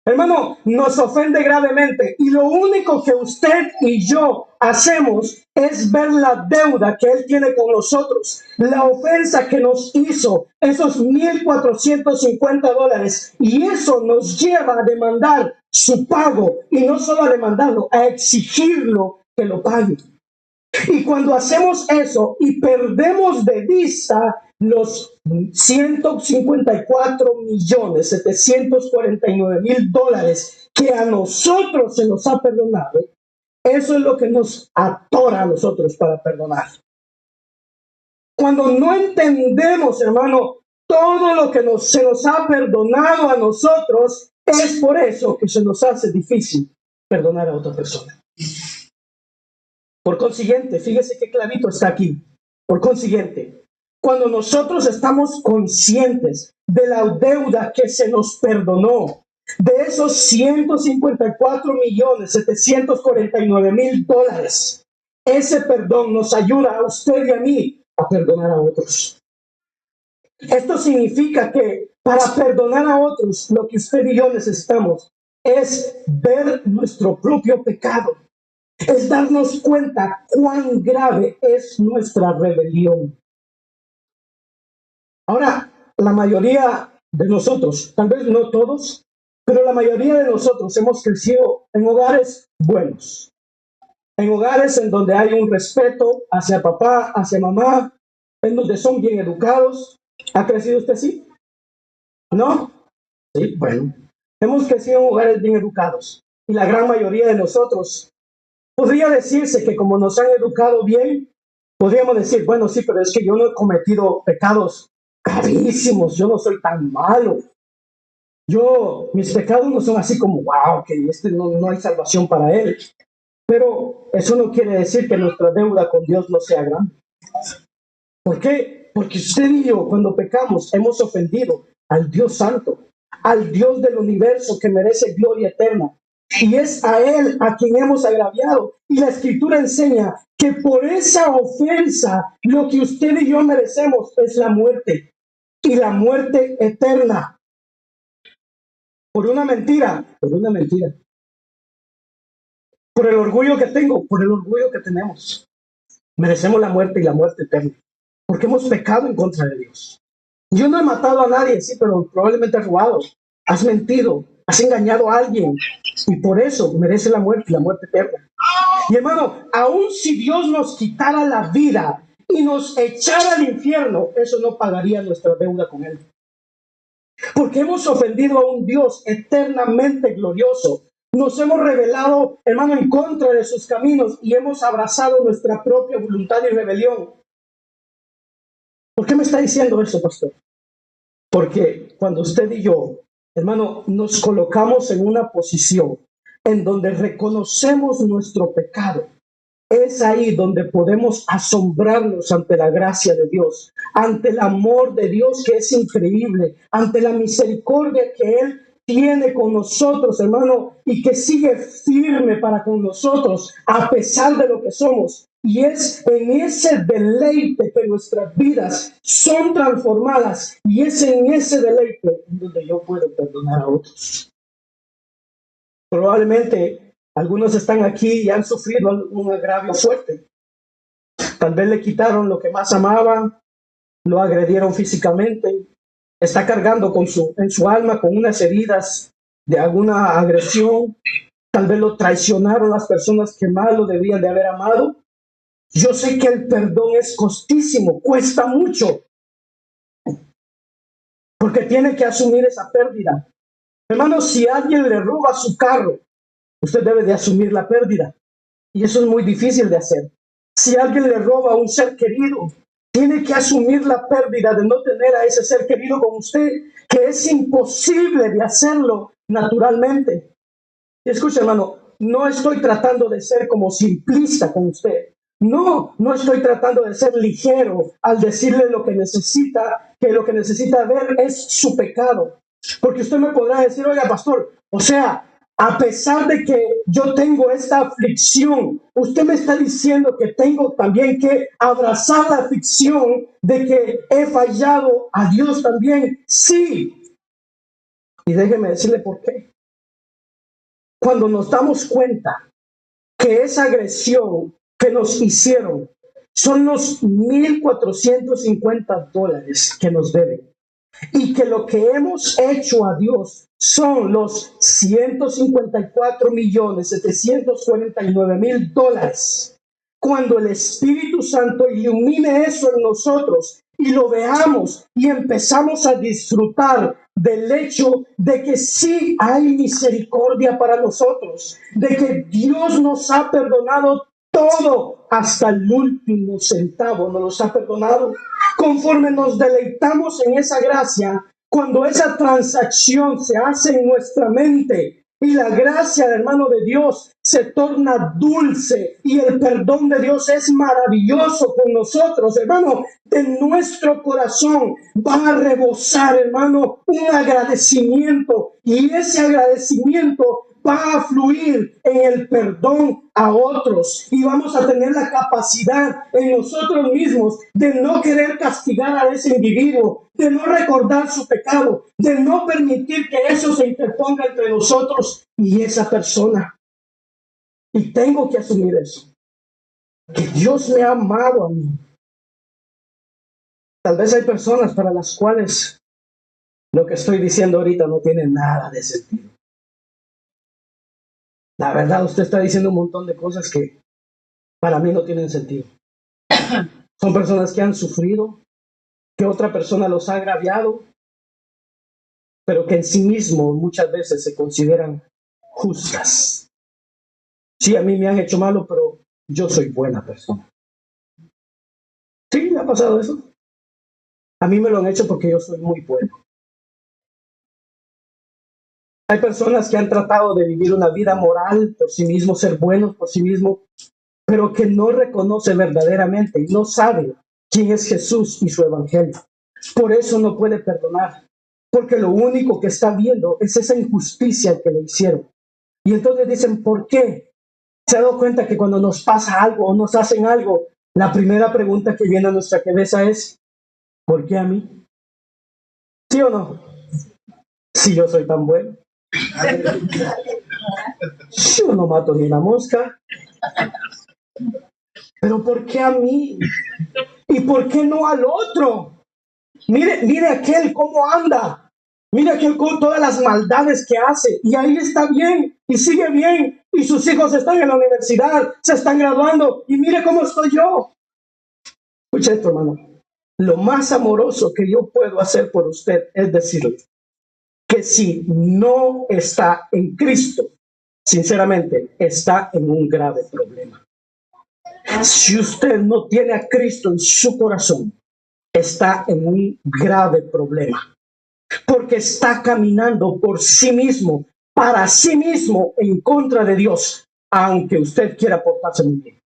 Speaker 1: hermano, nos ofende gravemente y lo único que usted y yo hacemos es ver la deuda que él tiene con nosotros, la ofensa que nos hizo, esos $1,450, y eso nos lleva a demandar su pago y no solo a demandarlo, a exigirlo que lo pague. Y cuando hacemos eso y perdemos de vista los $154,749,000 que a nosotros se nos ha perdonado, eso es lo que nos atora a nosotros para perdonar. Cuando no entendemos, hermano, todo lo que se nos ha perdonado a nosotros, es por eso que se nos hace difícil perdonar a otra persona. Por consiguiente, fíjese qué clarito está aquí. Por consiguiente, cuando nosotros estamos conscientes de la deuda que se nos perdonó, de esos $154,749,000, ese perdón nos ayuda a usted y a mí a perdonar a otros. Esto significa que para perdonar a otros, lo que usted y yo necesitamos es ver nuestro propio pecado. Es darnos cuenta cuán grave es nuestra rebelión. Ahora, la mayoría de nosotros, tal vez no todos, pero la mayoría de nosotros hemos crecido en hogares buenos, en hogares en donde hay un respeto hacia papá, hacia mamá, en donde son bien educados. ¿Ha crecido usted así? ¿No? Sí, bueno. Hemos crecido en hogares bien educados y la gran mayoría de nosotros podría decirse que como nos han educado bien, podríamos decir, bueno, sí, pero es que yo no he cometido pecados gravísimos, yo no soy tan malo. Mis pecados no son así como, wow, que no hay salvación para él. Pero eso no quiere decir que nuestra deuda con Dios no sea grande. ¿Por qué? Porque usted y yo, cuando pecamos, hemos ofendido al Dios Santo, al Dios del universo que merece gloria eterna. Y es a Él a quien hemos agraviado. Y la Escritura enseña que por esa ofensa lo que usted y yo merecemos es la muerte. Y la muerte eterna. Por una mentira. Por una mentira. Por el orgullo que tengo. Por el orgullo que tenemos. Merecemos la muerte y la muerte eterna. Porque hemos pecado en contra de Dios. Yo no he matado a nadie, sí, pero probablemente has robado. Has mentido. Has engañado a alguien. Y por eso merece la muerte y la muerte eterna. Y hermano, aun si Dios nos quitara la vida y nos echara al infierno, eso no pagaría nuestra deuda con Él. Porque hemos ofendido a un Dios eternamente glorioso, Nos hemos rebelado, hermano, en contra de sus caminos y hemos abrazado nuestra propia voluntad y rebelión. ¿Por qué me está diciendo eso, pastor? Porque cuando usted y yo, hermano, nos colocamos en una posición en donde reconocemos nuestro pecado, es ahí donde podemos asombrarnos ante la gracia de Dios, ante el amor de Dios que es increíble, ante la misericordia que Él tiene con nosotros, hermano, y que sigue firme para con nosotros a pesar de lo que somos. Y es en ese deleite que nuestras vidas son transformadas, y es en ese deleite donde yo puedo perdonar a otros. Probablemente algunos están aquí y han sufrido un agravio fuerte. Tal vez le quitaron lo que más amaba, lo agredieron físicamente, está cargando en su alma con unas heridas de alguna agresión. Tal vez lo traicionaron las personas que más lo debían de haber amado. Yo sé que el perdón es costísimo, cuesta mucho, porque tiene que asumir esa pérdida. Hermano, si alguien le roba su carro, usted debe de asumir la pérdida. Y eso es muy difícil de hacer. Si alguien le roba a un ser querido, tiene que asumir la pérdida de no tener a ese ser querido con usted, que es imposible de hacerlo naturalmente. Y escucha, hermano, no estoy tratando de ser como simplista con usted. No estoy tratando de ser ligero al decirle lo que necesita ver es su pecado. Porque usted me podrá decir, oiga, pastor, o sea, a pesar de que yo tengo esta aflicción, usted me está diciendo que tengo también que abrazar la aflicción de que he fallado a Dios también. Sí. Y déjeme decirle por qué. Cuando nos damos cuenta que esa agresión que nos hicieron son los $1,450 que nos deben, y que lo que hemos hecho a Dios son los $154,749,000. Cuando el Espíritu Santo ilumine eso en nosotros y lo veamos y empezamos a disfrutar del hecho de que sí hay misericordia para nosotros, de que Dios nos ha perdonado todo hasta el último centavo, nos los ha perdonado. Conforme nos deleitamos en esa gracia, cuando esa transacción se hace en nuestra mente y la gracia, hermano, de Dios se torna dulce y el perdón de Dios es maravilloso con nosotros, hermano, de nuestro corazón va a rebosar, hermano, un agradecimiento, y ese agradecimiento va a fluir en el perdón a otros, y vamos a tener la capacidad en nosotros mismos de no querer castigar a ese individuo, de no recordar su pecado, de no permitir que eso se interponga entre nosotros y esa persona. Y tengo que asumir eso, que Dios me ha amado a mí. Tal vez hay personas para las cuales lo que estoy diciendo ahorita no tiene nada de sentido. La verdad, usted está diciendo un montón de cosas que para mí no tienen sentido. Son personas que han sufrido, que otra persona los ha agraviado, pero que en sí mismos muchas veces se consideran justas. Sí, a mí me han hecho malo, pero yo soy buena persona. ¿Sí? ¿Le ha pasado eso? A mí me lo han hecho porque yo soy muy bueno. Hay personas que han tratado de vivir una vida moral por sí mismos, ser buenos por sí mismos, pero que no reconoce verdaderamente y no sabe quién es Jesús y su evangelio. Por eso no puede perdonar, porque lo único que está viendo es esa injusticia que le hicieron. Y entonces dicen, ¿por qué? ¿Se ha dado cuenta que cuando nos pasa algo o nos hacen algo, la primera pregunta que viene a nuestra cabeza es, ¿por qué a mí? ¿Sí o no? Si yo soy tan bueno. Yo no mato ni la mosca. Pero ¿por qué a mí? ¿Y por qué no al otro? Mire aquel cómo anda. Mire aquel con todas las maldades que hace. Y ahí está bien. Y sigue bien. Y sus hijos están en la universidad. Se están graduando. Y mire cómo estoy yo. Escucha esto, hermano. Lo más amoroso que yo puedo hacer por usted es decirle que si no está en Cristo, sinceramente, está en un grave problema. Si usted no tiene a Cristo en su corazón, está en un grave problema, porque está caminando por sí mismo, para sí mismo, en contra de Dios, aunque usted quiera portarse muy bien.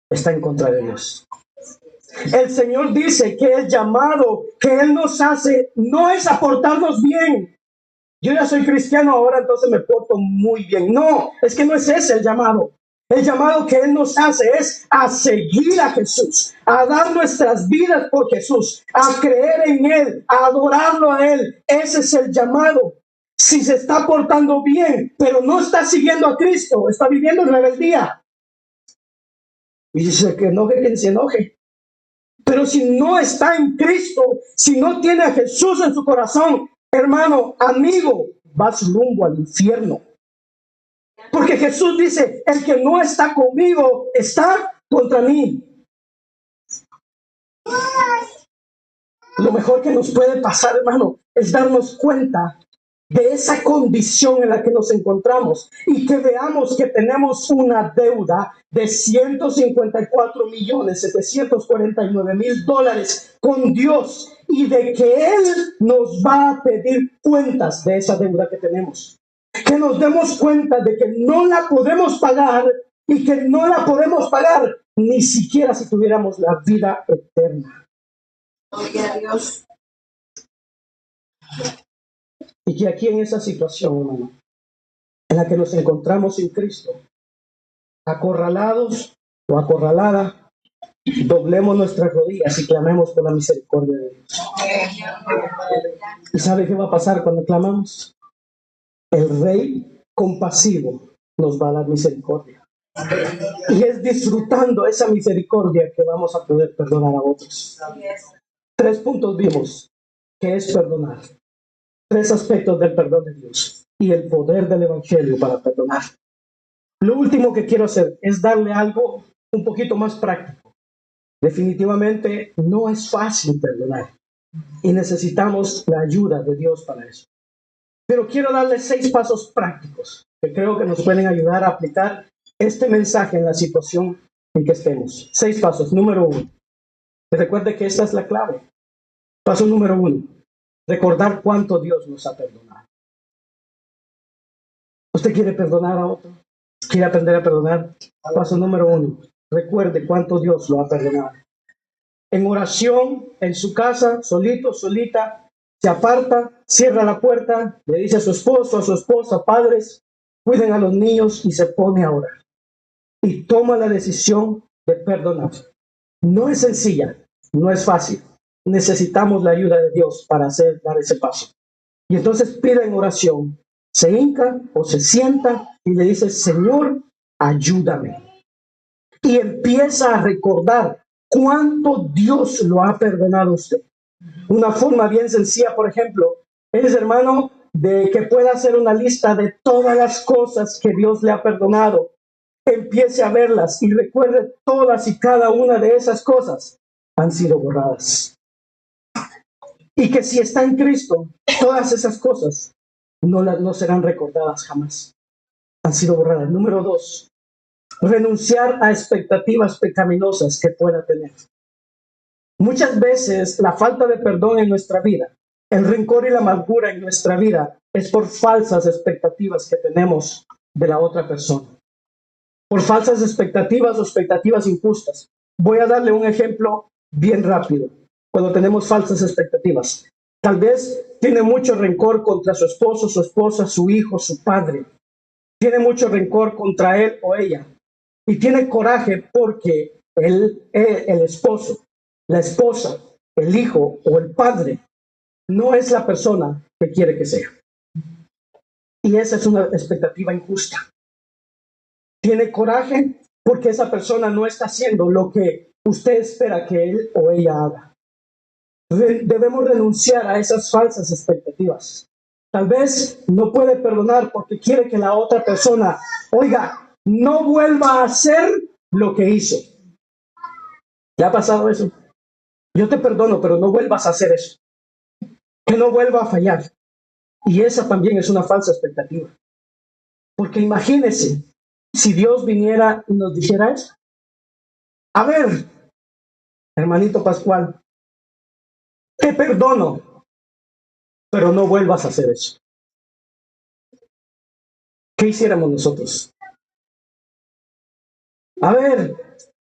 Speaker 1: Está en contra de Dios. El Señor dice que el llamado que Él nos hace no es a portarnos bien. Yo ya soy cristiano ahora, entonces me porto muy bien. No, es que no es ese el llamado. El llamado que Él nos hace es a seguir a Jesús, a dar nuestras vidas por Jesús, a creer en Él, a adorarlo a Él. Ese es el llamado. Si se está portando bien, pero no está siguiendo a Cristo, está viviendo en rebeldía. Y dice que enoje quien se enoje. Pero si no está en Cristo, si no tiene a Jesús en su corazón, hermano, amigo, vas rumbo al infierno. Porque Jesús dice, el que no está conmigo está contra mí. Lo mejor que nos puede pasar, hermano, es darnos cuenta de esa condición en la que nos encontramos y que veamos que tenemos una deuda de $154,749,000 con Dios y de que Él nos va a pedir cuentas de esa deuda que tenemos. Que nos demos cuenta de que no la podemos pagar y que no la podemos pagar ni siquiera si tuviéramos la vida eterna. Gloria a Dios. Y que aquí en esa situación, hermano, en la que nos encontramos sin Cristo, acorralados o acorralada, doblemos nuestras rodillas y clamemos por la misericordia de Dios. ¿Y sabe qué va a pasar cuando clamamos? El Rey compasivo nos va a dar misericordia. Y es disfrutando esa misericordia que vamos a poder perdonar a otros. 3 puntos vimos, que es perdonar. 3 aspectos del perdón de Dios y el poder del Evangelio para perdonar. Lo último que quiero hacer es darle algo un poquito más práctico. Definitivamente no es fácil perdonar y necesitamos la ayuda de Dios para eso. Pero quiero darle 6 pasos prácticos que creo que nos pueden ayudar a aplicar este mensaje en la situación en que estemos. 6 pasos. Número 1. Recuerde que esta es la clave. Paso número 1. Recordar cuánto Dios nos ha perdonado. ¿Usted quiere perdonar a otro? ¿Quiere aprender a perdonar? Paso número 1. Recuerde cuánto Dios lo ha perdonado. En oración, en su casa, solito, solita, se aparta, cierra la puerta, le dice a su esposo, a su esposa, padres, cuiden a los niños y se pone a orar. Y toma la decisión de perdonar. No es sencilla, no es fácil. Necesitamos la ayuda de Dios para dar ese paso. Y entonces pide en oración, se hinca o se sienta y le dice, Señor, ayúdame. Y empieza a recordar cuánto Dios lo ha perdonado a usted. Una forma bien sencilla, por ejemplo, es, hermano, de que pueda hacer una lista de todas las cosas que Dios le ha perdonado. Empiece a verlas y recuerde todas y cada una de esas cosas han sido borradas. Y que si está en Cristo, todas esas cosas no serán recordadas jamás. Han sido borradas. Número 2, renunciar a expectativas pecaminosas que pueda tener. Muchas veces la falta de perdón en nuestra vida, el rencor y la amargura en nuestra vida es por falsas expectativas que tenemos de la otra persona. Por falsas expectativas o expectativas injustas. Voy a darle un ejemplo bien rápido. Cuando tenemos falsas expectativas, tal vez tiene mucho rencor contra su esposo, su esposa, su hijo, su padre. Tiene mucho rencor contra él o ella. Y tiene coraje porque el esposo, la esposa, el hijo o el padre no es la persona que quiere que sea. Y esa es una expectativa injusta. Tiene coraje porque esa persona no está haciendo lo que usted espera que él o ella haga. Debemos renunciar a esas falsas expectativas. Tal vez no puede perdonar porque quiere que la otra persona, oiga, no vuelva a hacer lo que hizo. ¿Le ha pasado eso? Yo te perdono, pero no vuelvas a hacer eso. Que no vuelva a fallar. Y esa también es una falsa expectativa. Porque imagínense, si Dios viniera y nos dijera eso. A ver, hermanito Pascual, te perdono, pero no vuelvas a hacer eso. ¿Qué hiciéramos nosotros? A ver,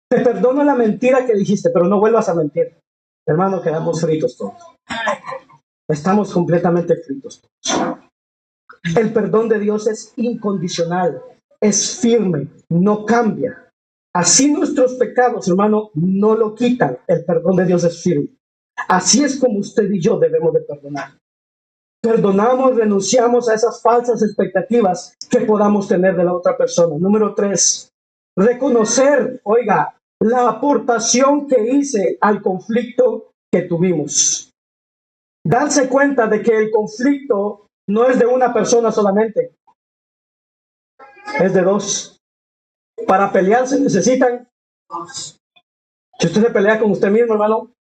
Speaker 1: te perdono la mentira que dijiste, pero no vuelvas a mentir. Hermano, quedamos fritos todos. Estamos completamente fritos todos. El perdón de Dios es incondicional, es firme, no cambia. Así nuestros pecados, hermano, no lo quitan. El perdón de Dios es firme. Así es como usted y yo debemos de perdonar. Perdonamos, renunciamos a esas falsas expectativas que podamos tener de la otra persona. Número 3, reconocer, oiga, la aportación que hice al conflicto que tuvimos. Darse cuenta de que el conflicto no es de una persona solamente, es de dos. Para pelear se necesitan. Si usted se pelea con usted mismo, hermano,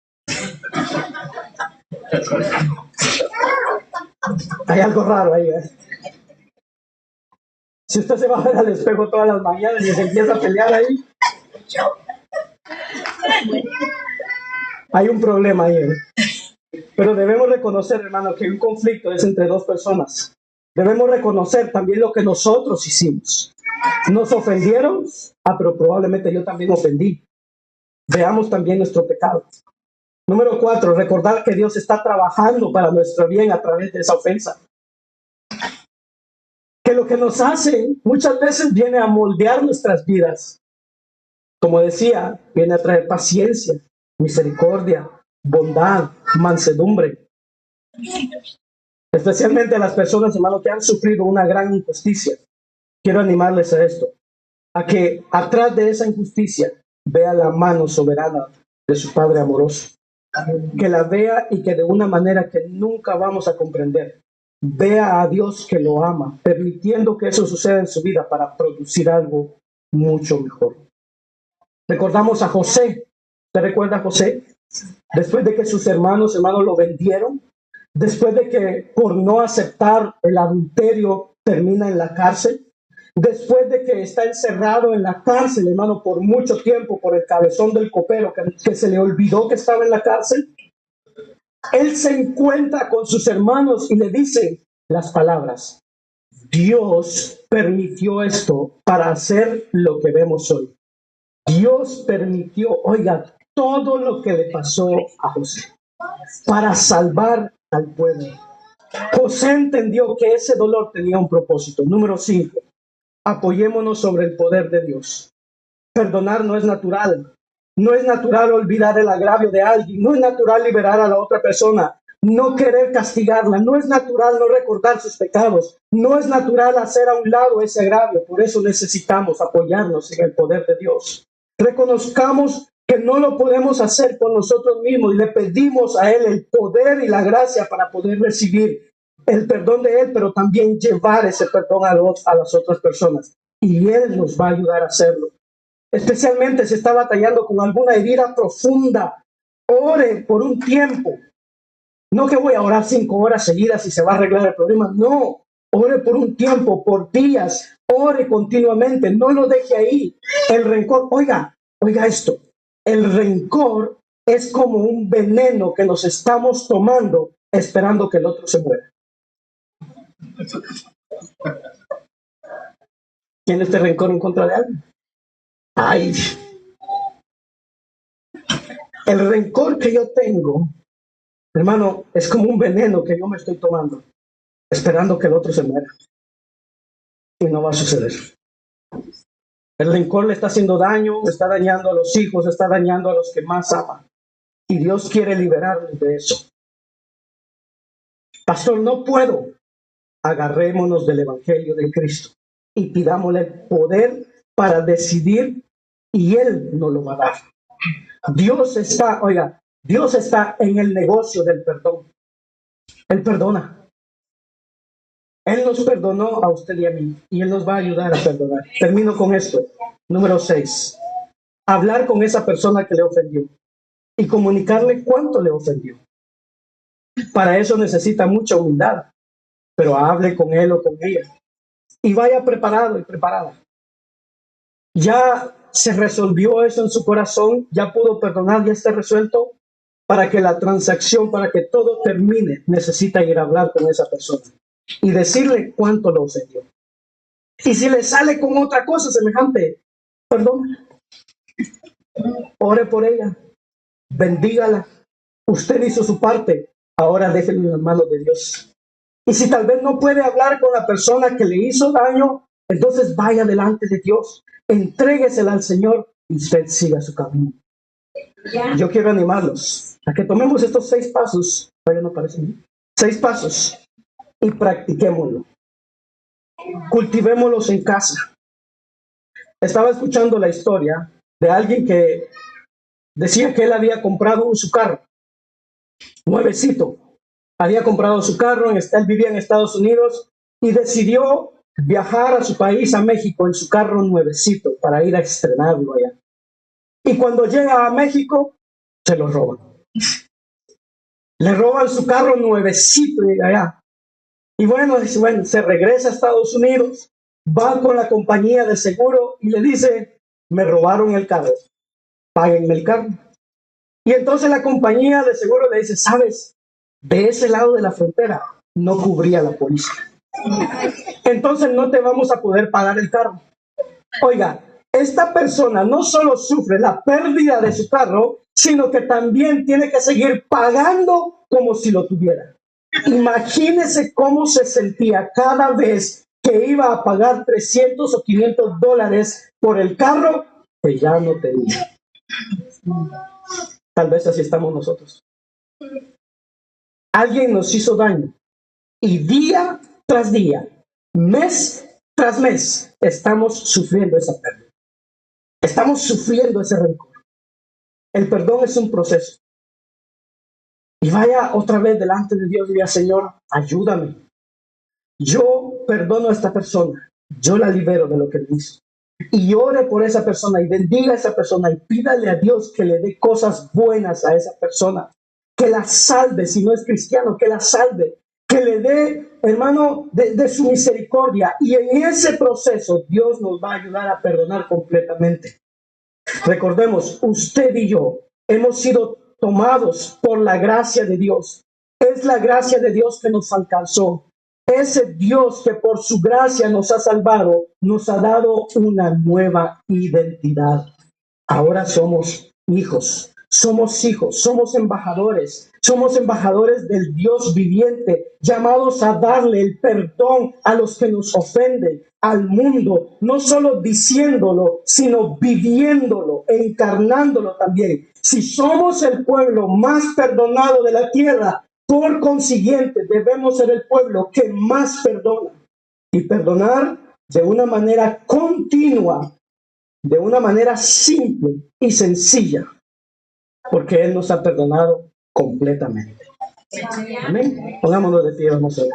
Speaker 1: hay algo raro ahí, ¿eh? Si usted se va a ver al espejo todas las mañanas y se empieza a pelear ahí, hay un problema ahí, ¿eh? Pero debemos reconocer, hermano, que un conflicto es entre dos personas. Debemos reconocer también lo que nosotros hicimos. Nos ofendieron, pero probablemente yo también ofendí. Veamos también nuestro pecado. Número 4, recordar que Dios está trabajando para nuestro bien a través de esa ofensa. Que lo que nos hace muchas veces viene a moldear nuestras vidas. Como decía, viene a traer paciencia, misericordia, bondad, mansedumbre. Especialmente a las personas, hermano, que han sufrido una gran injusticia. Quiero animarles a esto, a que atrás de esa injusticia vea la mano soberana de su Padre amoroso. Que la vea y que de una manera que nunca vamos a comprender, vea a Dios que lo ama, permitiendo que eso suceda en su vida para producir algo mucho mejor. Recordamos a José. ¿Te recuerda a José? Después de que sus hermanos lo vendieron, después de que por no aceptar el adulterio termina en la cárcel, después de que está encerrado en la cárcel, hermano, por mucho tiempo, por el cabezón del copero, que se le olvidó que estaba en la cárcel, él se encuentra con sus hermanos y le dice las palabras: Dios permitió esto para hacer lo que vemos hoy. Dios permitió, oiga, todo lo que le pasó a José para salvar al pueblo. José entendió que ese dolor tenía un propósito. Número 5, apoyémonos sobre el poder de Dios. Perdonar no es natural. No es natural olvidar el agravio de alguien. No es natural liberar a la otra persona. No querer castigarla. No es natural no recordar sus pecados. No es natural hacer a un lado ese agravio. Por eso necesitamos apoyarnos en el poder de Dios. Reconozcamos que no lo podemos hacer por nosotros mismos y le pedimos a Él el poder y la gracia para poder recibir el perdón de Él, pero también llevar ese perdón a las otras personas. Y Él nos va a ayudar a hacerlo. Especialmente si está batallando con alguna herida profunda, ore por un tiempo. No que voy a orar 5 horas seguidas y se va a arreglar el problema. No, ore por un tiempo, por días, ore continuamente, no lo deje ahí. El rencor, oiga esto, el rencor es como un veneno que nos estamos tomando esperando que el otro se muera. ¿Tiene este rencor en contra de alguien? Ay, el rencor que yo tengo, hermano, es como un veneno que yo me estoy tomando, esperando que el otro se muera. Y no va a suceder. El rencor le está haciendo daño, está dañando a los hijos, está dañando a los que más aman. Y Dios quiere liberarnos de eso. Pastor, no puedo. Agarrémonos del Evangelio de Cristo y pidámosle el poder para decidir y Él nos lo va a dar. Dios está en el negocio del perdón. Él perdona. Él nos perdonó a usted y a mí y Él nos va a ayudar a perdonar. Termino con esto. Número 6. Hablar con esa persona que le ofendió y comunicarle cuánto le ofendió. Para eso necesita mucha humildad, pero hable con él o con ella. y vaya preparado y preparada. Ya se resolvió eso en su corazón, ya pudo perdonar, ya está resuelto. Para que la transacción, para que todo termine, necesita ir a hablar con esa persona y decirle cuánto lo ofendió. Y si le sale con otra cosa semejante, perdón, ore por ella, bendígala. Usted hizo su parte, ahora déjelo en las manos de Dios. Y si tal vez no puede hablar con la persona que le hizo daño, entonces vaya delante de Dios, entréguesela al Señor y usted siga su camino. Yo quiero animarlos a que tomemos estos 6 pasos, no parece bien, 6 pasos y practiquémoslo. Cultivémoslos en casa. Estaba escuchando la historia de alguien que decía que él había comprado su carro, nuevecito. Había comprado su carro, él vivía en Estados Unidos y decidió viajar a su país, a México, en su carro nuevecito para ir a estrenarlo allá. Y cuando llega a México, se lo roban. Le roban su carro nuevecito y allá. Y bueno, se regresa a Estados Unidos, va con la compañía de seguro y le dice, me robaron el carro, páguenme el carro. Y entonces la compañía de seguro le dice, sabes, de ese lado de la frontera no cubría la policía. Entonces no te vamos a poder pagar el carro. Oiga, esta persona no solo sufre la pérdida de su carro, sino que también tiene que seguir pagando como si lo tuviera. Imagínese cómo se sentía cada vez que iba a pagar $300 o $500 por el carro que ya no tenía. Tal vez así estamos nosotros. Alguien nos hizo daño y día tras día, mes tras mes, estamos sufriendo esa pérdida. Estamos sufriendo ese rencor. El perdón es un proceso. Y vaya otra vez delante de Dios y diga, Señor, ayúdame. Yo perdono a esta persona. Yo la libero de lo que le hizo. Y ore por esa persona y bendiga a esa persona y pídale a Dios que le dé cosas buenas a esa persona. Que la salve, si no es cristiano, que la salve. Que le dé, hermano, de su misericordia. Y en ese proceso Dios nos va a ayudar a perdonar completamente. Recordemos, usted y yo hemos sido tomados por la gracia de Dios. Es la gracia de Dios que nos alcanzó. Ese Dios que por su gracia nos ha salvado, nos ha dado una nueva identidad. Ahora somos hijos, somos embajadores del Dios viviente, llamados a darle el perdón a los que nos ofenden, al mundo, no solo diciéndolo, sino viviéndolo, encarnándolo también. Si somos el pueblo más perdonado de la tierra, por consiguiente, debemos ser el pueblo que más perdona. Y perdonar de una manera continua, de una manera simple y sencilla, porque Él nos ha perdonado completamente. Amén. Pongámonos de pie, vamos a ver.